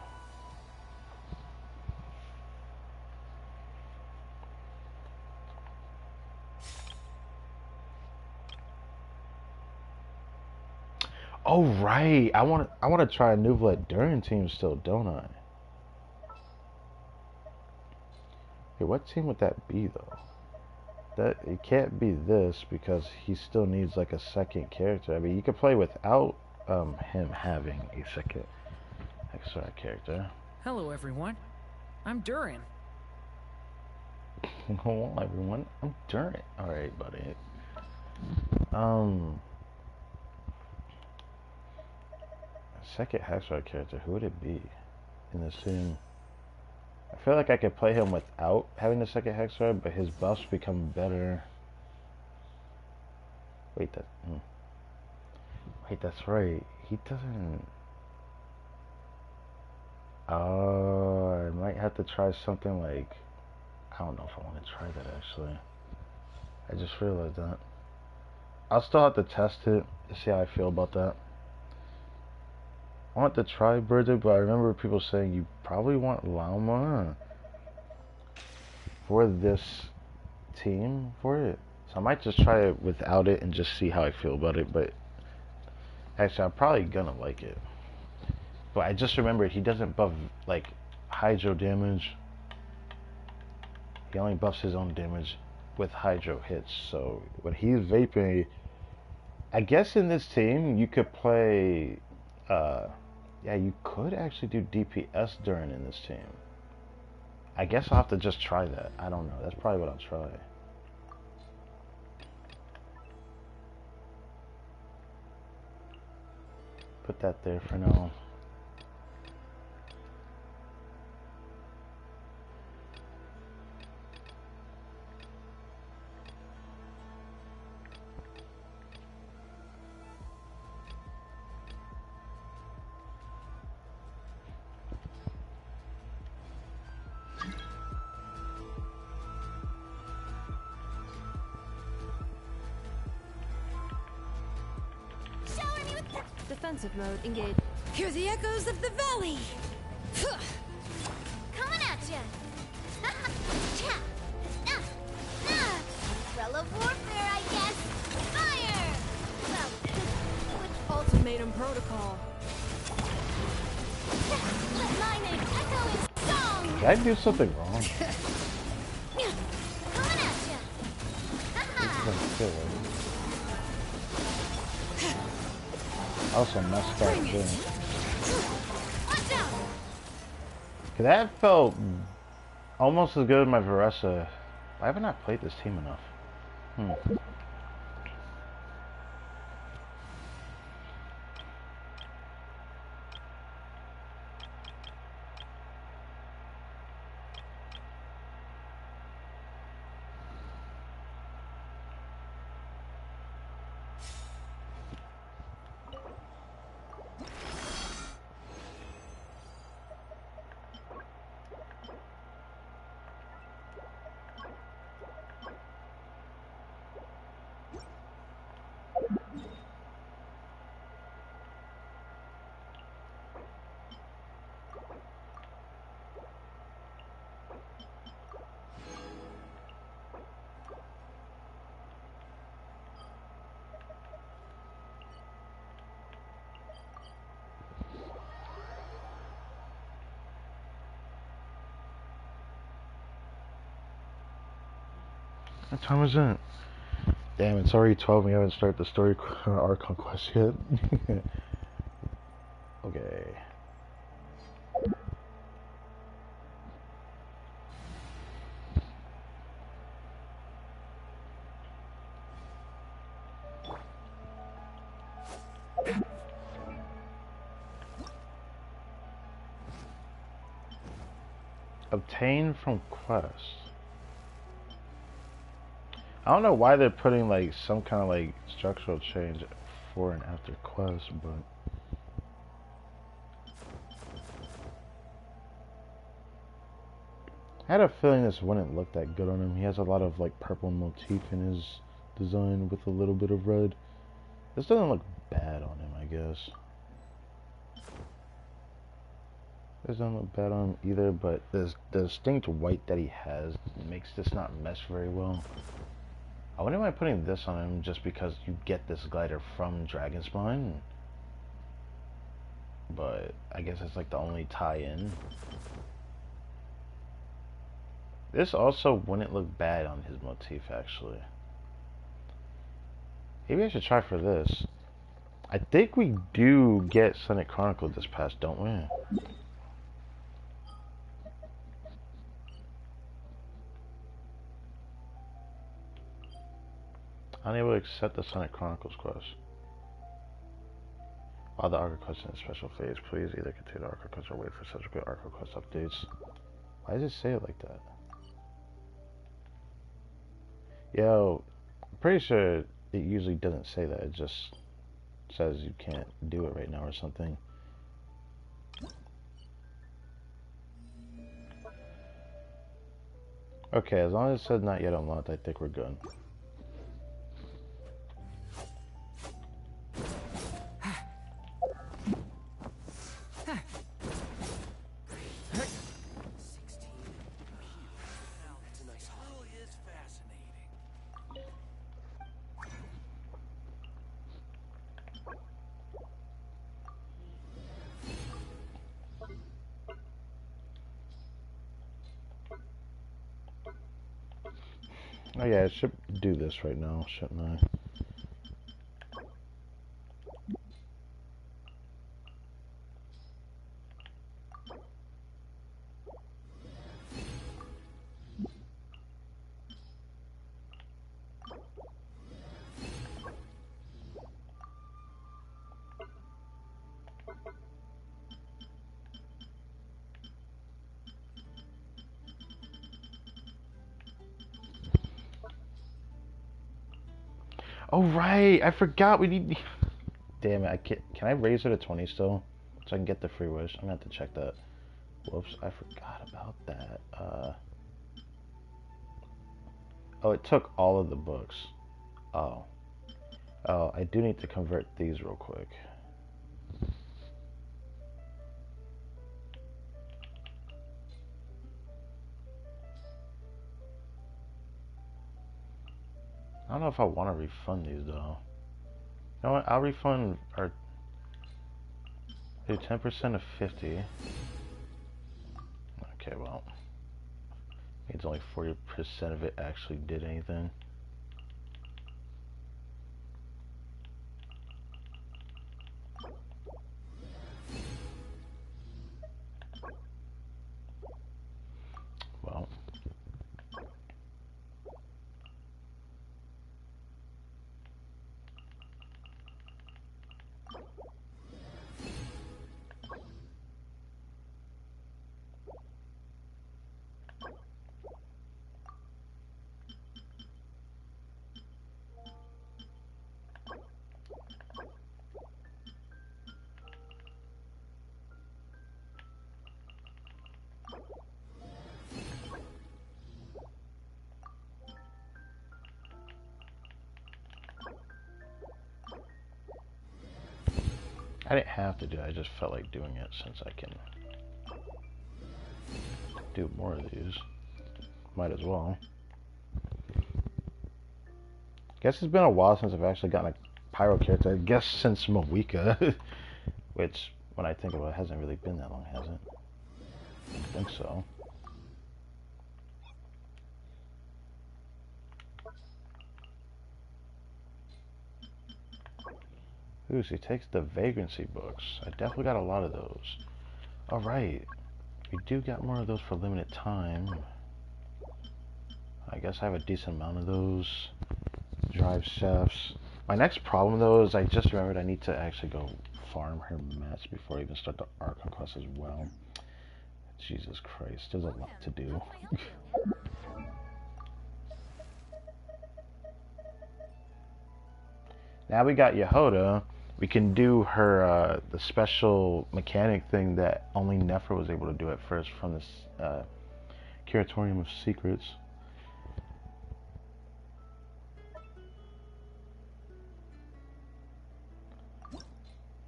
Oh right, I want to try a new Durin team still, don't I? Okay, what team would that be though? That it can't be this because he still needs like a second character. I mean, you could play without him having a second extra character. Hello, everyone. I'm Durin. Hello, everyone. I'm Durin. All right, buddy. Second Hacksaw character. Who would it be in this team? I feel like I could play him without having the second Hacksaw, but his buffs become better. Wait, wait, that's right. He doesn't. I might have to try something like. I don't know if I want to try that actually. I just realized that. I'll still have to test it to see how I feel about that. I want to try Birdie, but I remember people saying you probably want Llama for this team for it. So I might just try it without it and just see how I feel about it. But actually, I'm probably gonna like it. But I just remembered he doesn't buff like hydro damage. He only buffs his own damage with hydro hits. So when he's vaping, I guess in this team you could play. Yeah, you could actually do DPS Durin in this team. I guess I'll have to just try that. I don't know. That's probably what I'll try. Put that there for now. Defensive mode engaged. Hear the echoes of the valley! Coming at ya! Umbrella warfare, I guess! Fire! Well, which Ultimatum protocol. let my name echo in song! Did I do something wrong? Coming at ya! This is I also messed up too. Watch out! That felt almost as good as my Varessa. Why haven't I played this team enough? What time is it? Damn, it's already 12 and we haven't started the story Archon quest yet. Okay. Obtain from quest. I don't know why they're putting like some kind of like structural change before and after quest, but I had a feeling this wouldn't look that good on him. He has a lot of like purple motif in his design with a little bit of red. This doesn't look bad on him, I guess. This doesn't look bad on him either, but the distinct white that he has makes this not mesh very well. I wouldn't mind putting this on him just because you get this glider from Dragonspine. but I guess it's like the only tie-in. This also wouldn't look bad on his motif, actually. Maybe I should try for this. I think we do get Sonic Chronicles this pass, don't we? Unable to accept the Sonic Chronicles quest. While the ARCHON quest in a special phase, please either continue the ARCHON quest or wait for subsequent ARCHON quest updates. Why does it say it like that? Yo, I'm pretty sure it usually doesn't say that. It just says you can't do it right now or something. Okay, as long as it says not yet unlocked, I think we're good. Oh yeah, I should do this right now, shouldn't I? Oh right, I forgot we need. Damn it! Can I raise it to 20 still, so I can get the free wish? I'm gonna have to check that. Whoops, I forgot about that. Oh, it took all of the books. Oh, I do need to convert these real quick. I don't know if I want to refund these though. You know what? I'll refund or do 10% of 50. Okay, well, means only 40% of it actually did anything. Well. I didn't have to do it, I just felt like doing it since I can do more of these. Might as well. Guess it's been a while since I've actually gotten a pyro character. I guess since Moeka. Which, when I think about it, hasn't really been that long, has it? I don't think so. Ooh, so he takes the vagrancy books. I definitely got a lot of those. Alright. We do got more of those for limited time. I guess I have a decent amount of those. Drive chefs. My next problem though is I just remembered I need to actually go farm her mats before I even start the ARCHON quest as well. Jesus Christ, there's a lot to do. Now we got Yehoda. We can do her the special mechanic thing that only Nephra was able to do at first from this Curatorium of Secrets.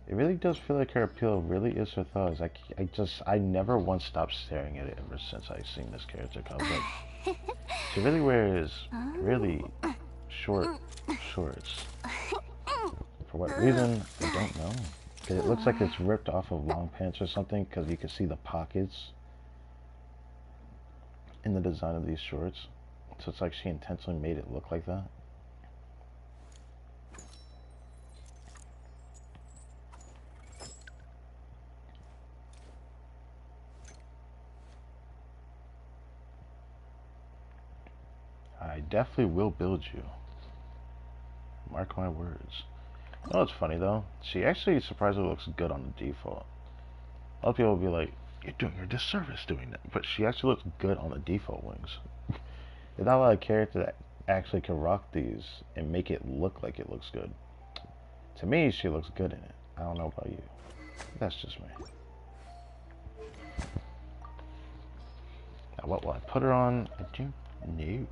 It really does feel like her appeal really is her thighs. I never once stopped staring at it ever since I seen this character. I was like, she really wears really short shorts. For what reason, I don't know. It looks like it's ripped off of long pants or something, because you can see the pockets in the design of these shorts. So it's like she intentionally made it look like that. I definitely will build you. Mark my words. You know what's funny though? She actually surprisingly looks good on the default. A lot of people will be like, you're doing her disservice doing that. But she actually looks good on the default wings. There's not a lot of characters that actually can rock these and make it look like it looks good. To me, she looks good in it. I don't know about you. That's just me. Now, what will I put her on? I don't know.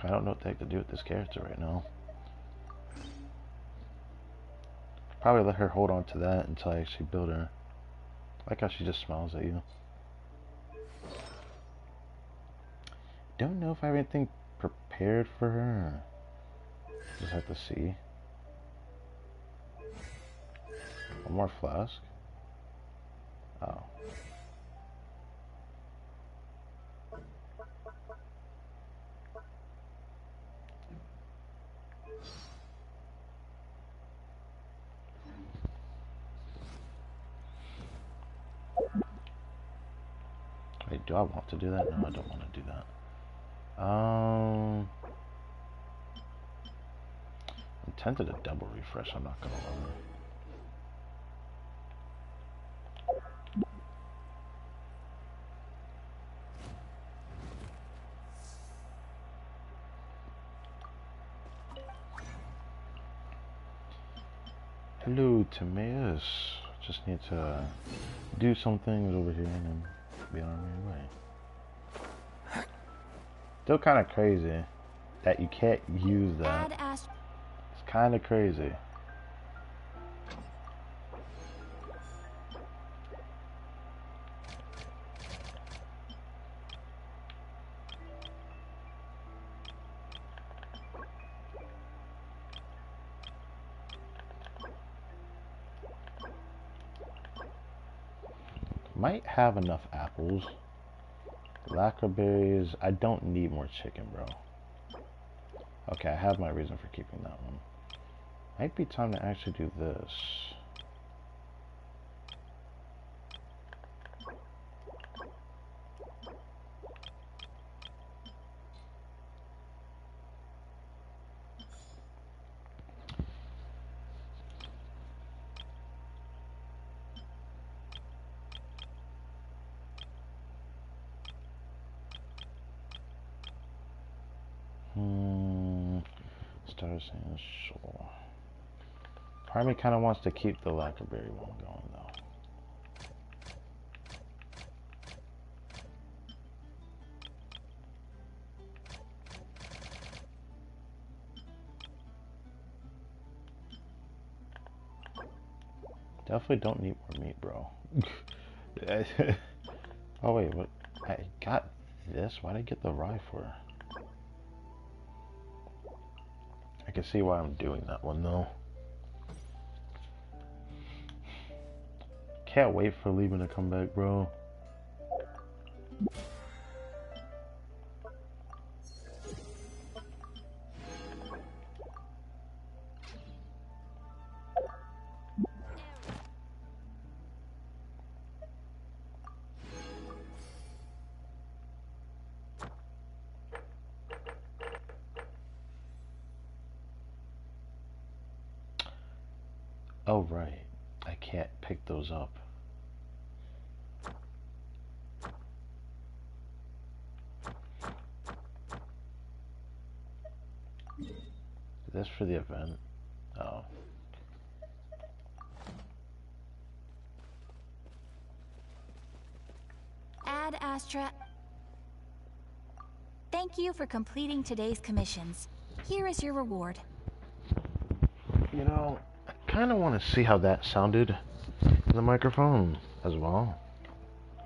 I don't know what the heck to do with this character right now. Probably let her hold on to that until I actually build her. I like how she just smiles at you. Don't know if I have anything prepared for her. Just have to see. One more flask. Oh. Wait, do I want to do that? No, I don't want to do that. I'm tempted to double refresh, I'm not gonna lie. Hello, Timaeus. Just need to do some things over here and then be on my way. Still kind of crazy that you can't use that. It's kind of crazy. Might have enough apples. Lacquerberries. I don't need more chicken, bro. Okay, I have my reason for keeping that one. Might be time to actually do this. Star Sands, sure. Part of me kind of wants to keep the lacquerberry one going, though. Definitely don't need more meat, bro. Oh, wait, what? I got this? Why did I get the rye for? I can see why I'm doing that one, though. Can't wait for Lehman to come back, bro. Oh, right. I can't pick those up. Is this for the event? Oh. Ad Astra. Thank you for completing today's commissions. Here is your reward. You know, I kind of want to see how that sounded in the microphone as well.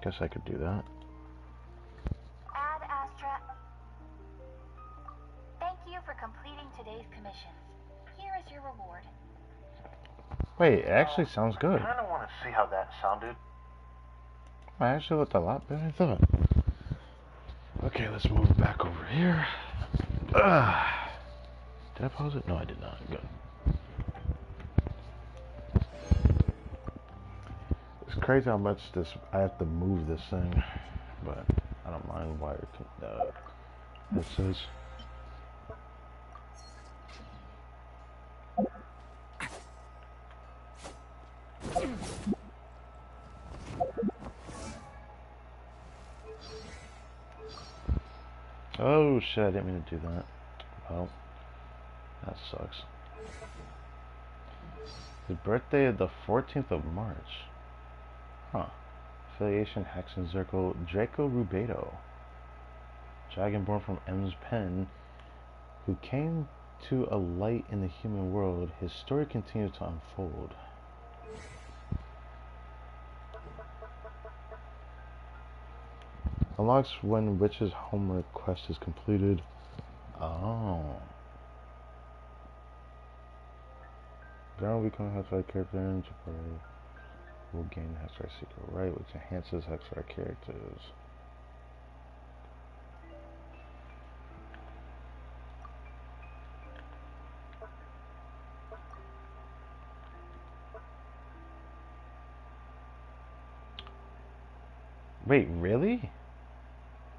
Guess I could do that. Ad Astra. Thank you for completing today's commissions. Here is your reward. Wait, it actually sounds good. I kind of want to see how that sounded. I actually looked a lot better than I thought. Okay, let's move back over here. Did I pause it? No, I did not. Good. It's crazy how much I have to move this thing, but I don't mind why it says. Oh shit, I didn't mean to do that. Well, that sucks. His birthday is the 14th of March. Huh. Affiliation Hexen Circle Draco Rubedo. Dragonborn from M's pen, who came to a light in the human world. His story continues to unfold. Unlocks when Witch's homework quest is completed. Oh. Ground become Hexar character and will gain Hexar secret right, which enhances Hexar characters. Wait, really?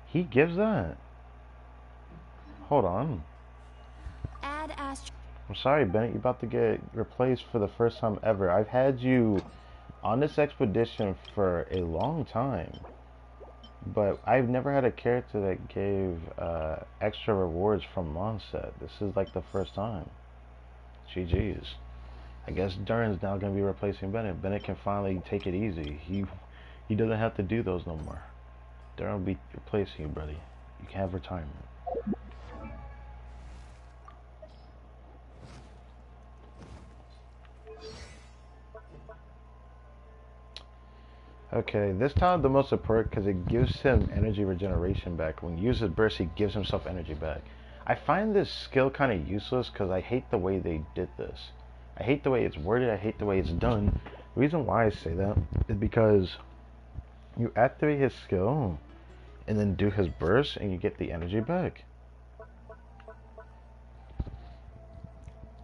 He gives that? Hold on. Add Astro. I'm sorry, Bennett, you're about to get replaced for the first time ever. I've had you on this expedition for a long time, but I've never had a character that gave extra rewards from Mondstadt. This is like the first time. GG's. I guess Durin's now going to be replacing Bennett. Bennett can finally take it easy. He doesn't have to do those no more. Durin will be replacing you, buddy. You can have retirement. Okay, this time the most important because it gives him energy regeneration back. When he uses burst, he gives himself energy back. I find this skill kind of useless because I hate the way they did this. I hate the way it's worded. I hate the way it's done. The reason why I say that is because you activate his skill and then do his burst and you get the energy back.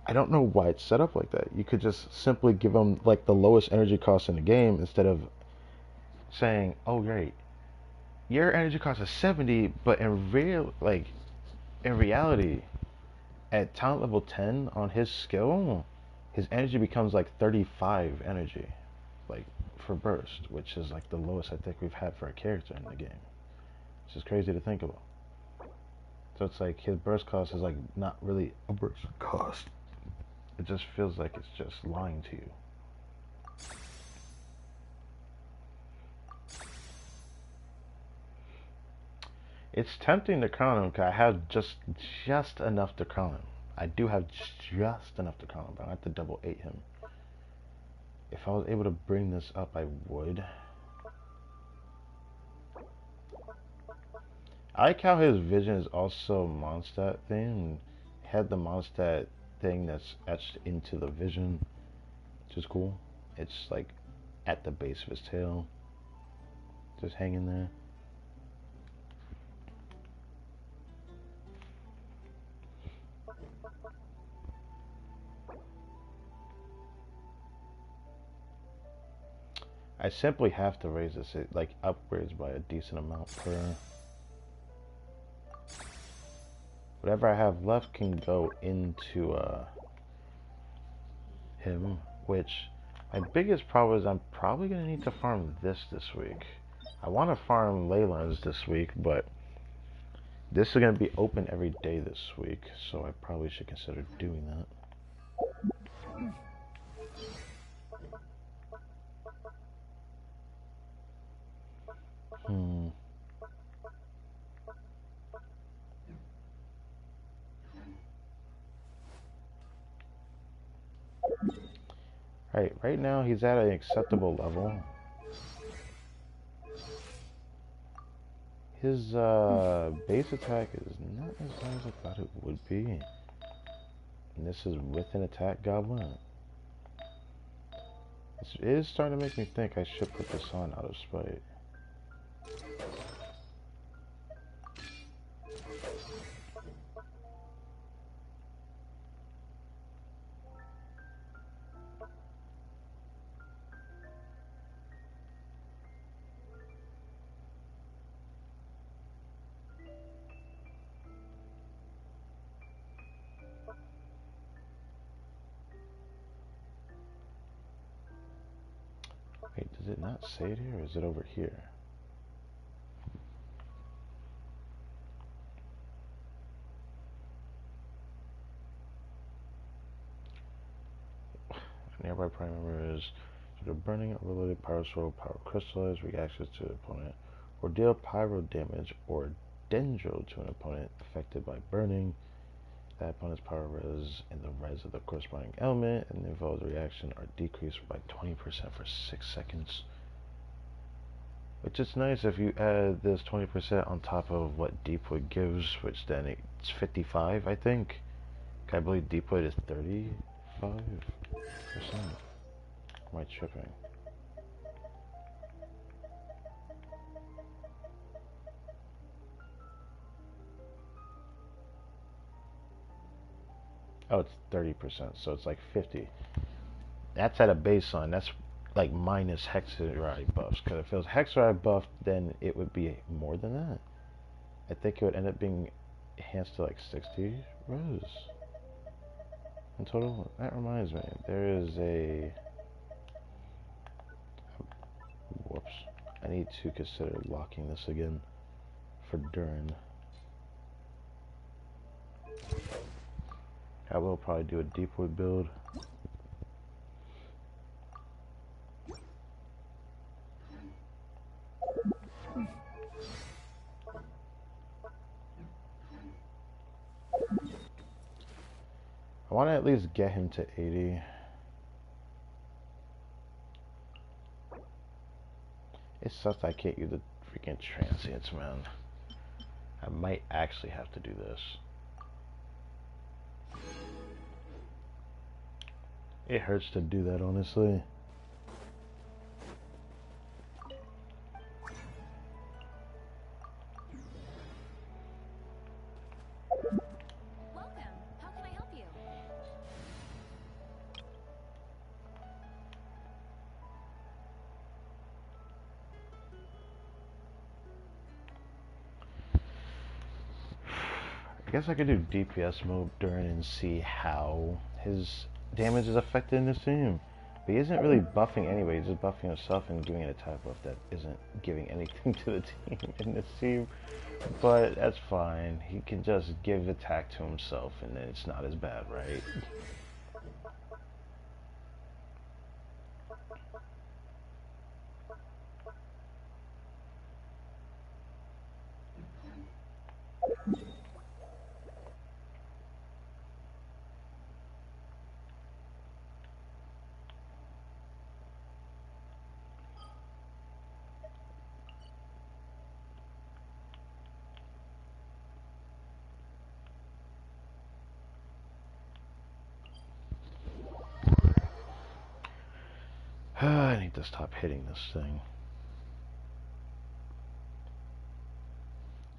I don't know why it's set up like that. You could just simply give him like the lowest energy cost in the game instead of saying, oh great, your energy cost is 70, but in reality, at talent level 10 on his skill, his energy becomes like 35 energy, like for burst, which is like the lowest I think we've had for a character in the game. It's just crazy to think about. So it's like his burst cost is like not really a burst cost. It just feels like it's just lying to you. It's tempting to crown him because I have just enough to crown him. I do have just enough to crown him, but I have to double 8 him. If I was able to bring this up, I would. I like how his vision is also Mondstadt thing. He had the Mondstadt thing that's etched into the vision, which is cool. It's like at the base of his tail, just hanging there. I simply have to raise this, it like upgrades by a decent amount per. Whatever I have left can go into him, which my biggest problem is I'm probably going to need to farm this week. I want to farm Leyland's this week, but this is going to be open every day this week, so I probably should consider doing that. Right now he's at an acceptable level. His base attack is not as high as I thought it would be. And this is with an attack goblin. It is starting to make me think I should put this on out of spite. Wait, does it not say it here, or is it over here? A nearby prime number is the burning or related pyro swirl, pyro crystallize reactions to an opponent, or deal pyro damage or dendro to an opponent affected by burning. That opponent's power res and the res of the corresponding element and the involved reaction are decreased by 20% for 6 seconds. Which is nice if you add this 20% on top of what Deepwood gives, which then it's 55, I think. I believe Deepwood is 35%. Am I tripping? Oh, it's 30%, so it's like 50. That's at a baseline. That's like minus Hexarai buffs. Because if it was Hexarai buffed, then it would be more than that. I think it would end up being enhanced to like 60 res in total. That reminds me, there is a... Whoops. I need to consider locking this again for Durin. I will probably do a Deepwood build. I want to at least get him to 80. It sucks I can't use the freaking transients, man. I might actually have to do this. It hurts to do that, honestly. Welcome. How can I help you? I guess I could do DPS mode Durin and see how his damage is affected in this team. But he isn't really buffing anyway, he's just buffing himself and giving an attack buff that isn't giving anything to the team in this team. But that's fine. He can just give attack to himself and then it's not as bad, right? I need to stop hitting this thing.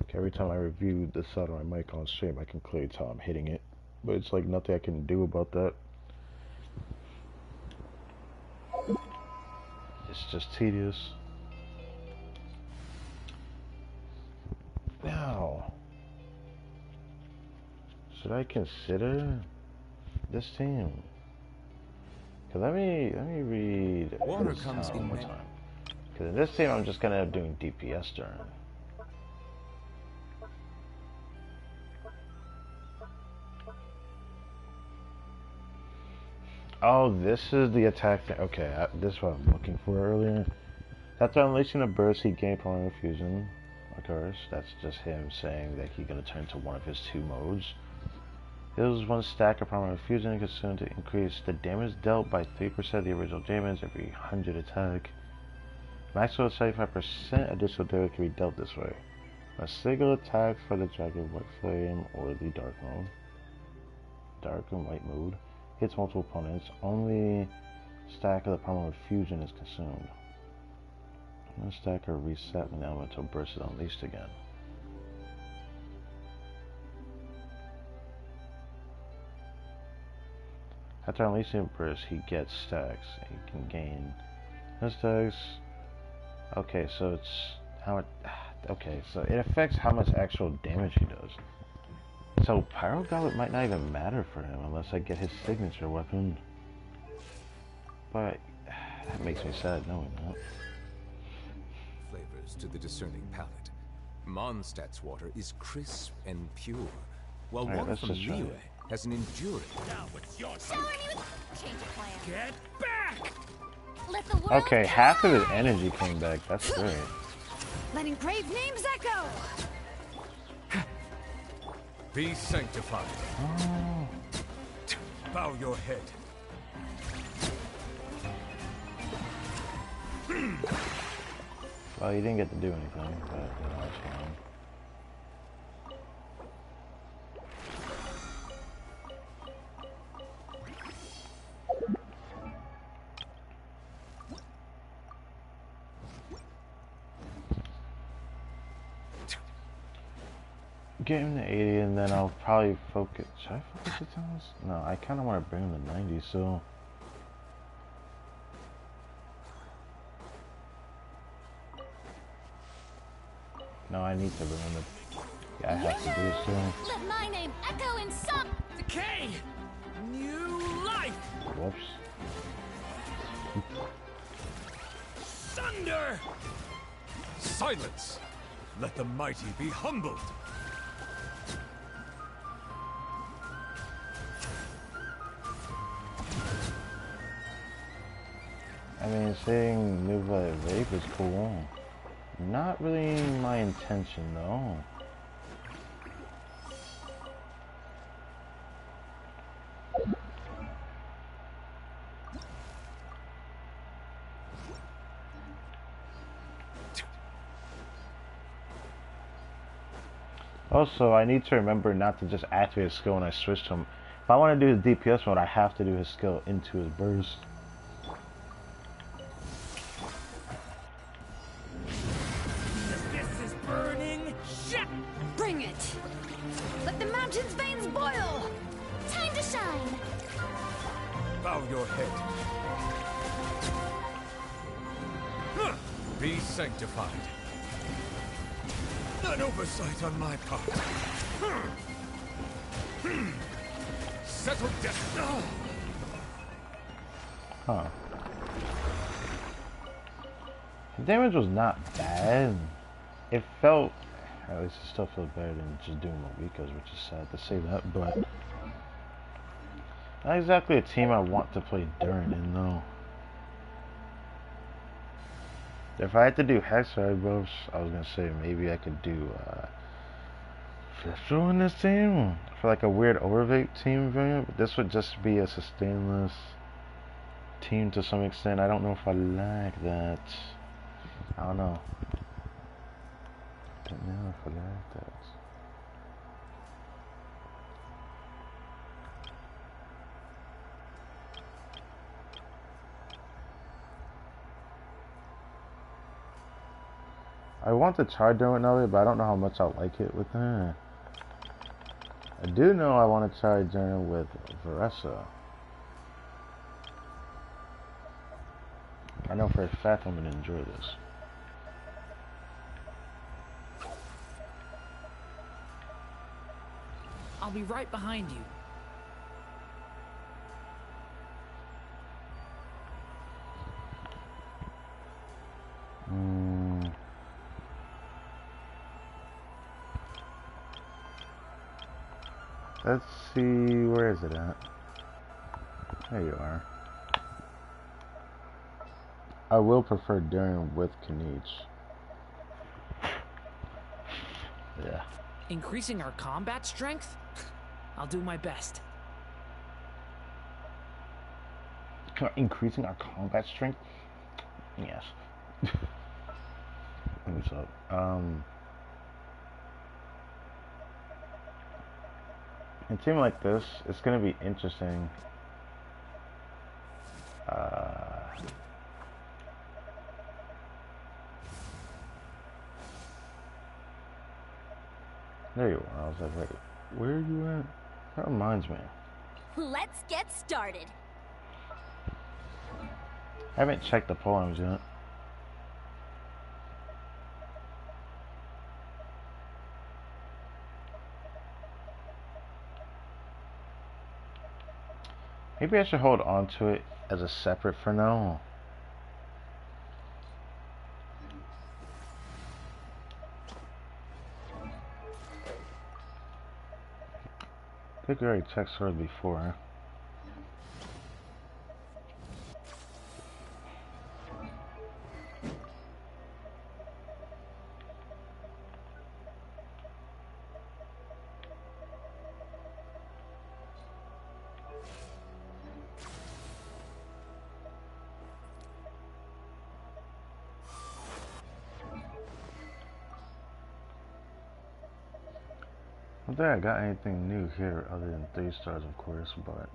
Okay, every time I review the side of my mic on stream, I can clearly tell I'm hitting it. But it's like nothing I can do about that. It's just tedious. Now, should I consider this team? Cause let me read Water this comes one in more many. time. Cause in this team I'm just gonna end up doing DPS Durin. Oh, this is the attack thing. Okay, this is what I'm looking for earlier. After unleashing the burst, he gained primary fusion. Of course, that's just him saying that he's gonna turn to one of his 2 modes. Heals 1 stack of primary fusion consumed to increase the damage dealt by 3% of the original damage every 100 attack. Maximum 75% additional damage can be dealt this way. A single attack for the Dragon White Flame or the Dark mode. Dark and White mode. Hits multiple opponents. Only stack of the problem of fusion is consumed. One stack are reset when the elemental burst is unleashed again. After unleashing a burst, he gets stacks. He can gain no stacks. Okay, so it's how much. Okay, so it affects how much actual damage he does. So Pyro Goblet might not even matter for him unless I get his signature weapon. But that makes me sad knowing that. Flavors to the discerning palate. Mondstadt's water is crisp and pure, while water from Liyue has an enduring. Now it's your turn. Change of plan. Get back! Let the world Okay, half of his energy came back. That's great. letting brave names echo. Be sanctified. Oh. Bow your head. Well, you didn't get to do anything, but you know, that's fine. Get him to 80 and then I'll probably focus. Should I focus the towns? No, I kind of want to bring him to 90, so. No, I need to bring him to. Yeah, I have to do it soon. Let my name echo in some. Decay! New life! Whoops. Thunder! Silence! Let the mighty be humbled. I mean, saying Nuva Vape is cool. Not really my intention, though. Also, I need to remember not to just activate his skill when I switch to him. If I want to do his DPS mode, I have to do his skill into his burst. This is burning shit! Bring it. Let the mountain's veins boil. Time to shine! Bow your head. Be sanctified. An oversight on my part. Settle down. Huh. The damage was not bad. It felt, at least it still feels better than just doing what Rico's, which is sad to say that, but not exactly a team I want to play Durin in, though. If I had to do Hexside buffs, I was gonna say maybe I could do Fistral in this team for like a weird overvape team variant, but this would just be a sustainless team to some extent. I don't know if I like that. I don't know. I don't know if I like that. I want to try doing it, but I don't know how much I'll like it with her. I do know I want to try doing it with Veressa. I know for a fact I'm going to enjoy this. I'll be right behind you. Let's see, where is it at? There you are. I will prefer Durin with Kniech. Yeah. Increasing our combat strength? I'll do my best. Increasing our combat strength? Yes. What's up? In a team like this, it's going to be interesting There you are. I was like, wait, where are you at? That reminds me. Let's get started. I haven't checked the poems yet. Maybe I should hold on to it as a separate for now. I think we already checked swords before. I don't think I got anything new here other than 3 stars, of course, but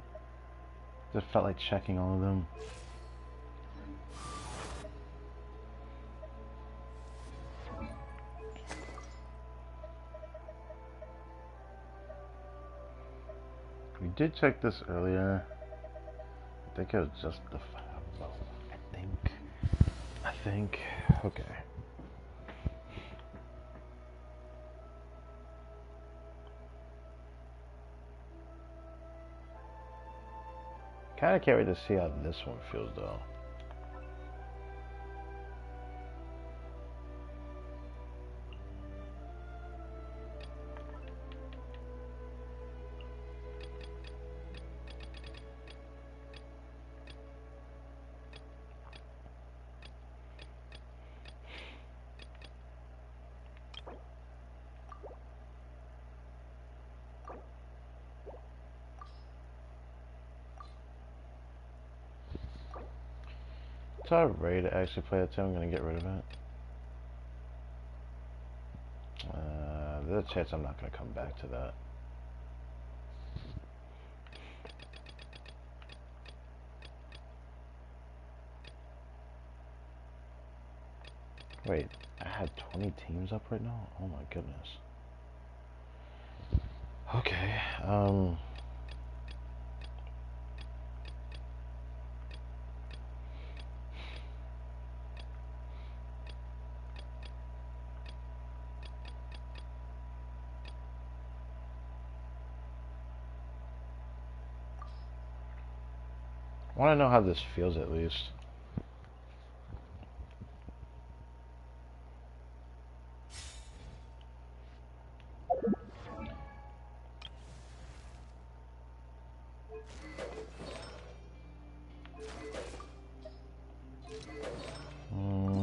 just felt like checking all of them. We did check this earlier. I think it was just the bow. I think. Okay. Kinda can't wait to see how this one feels though. So I'm ready to actually play that too. I'm gonna get rid of it. There's a chance I'm not gonna come back to that. Wait, I have 20 teams up right now? Oh my goodness. Okay, I want to know how this feels at least.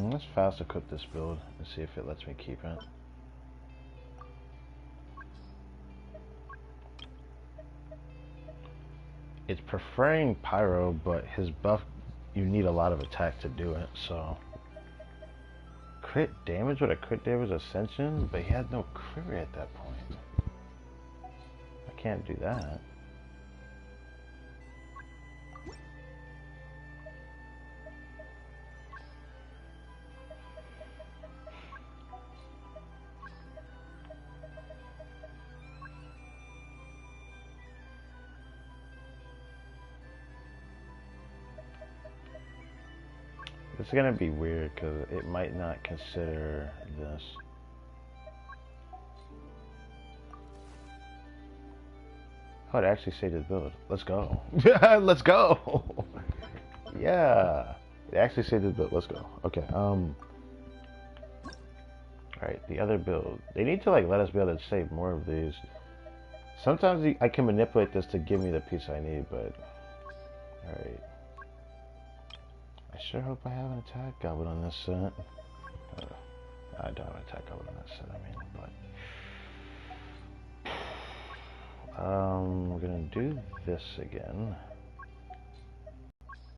Let's fast equip this build and see if it lets me keep it. It's preferring Pyro, but his buff, you need a lot of attack to do it, so. Crit damage with a crit damage ascension, but he had no crit rate at that point. I can't do that. It's gonna be weird because it might not consider this. Oh, it actually saved his build. Let's go. Let's go. Yeah, it actually saved his build. Let's go. Okay. All right, the other build. They need to like let us be able to save more of these. Sometimes I can manipulate this to give me the piece I need, but all right. I sure hope I have an attack goblin on this set. I don't have an attack goblin on that set, I mean, but... we're gonna do this again.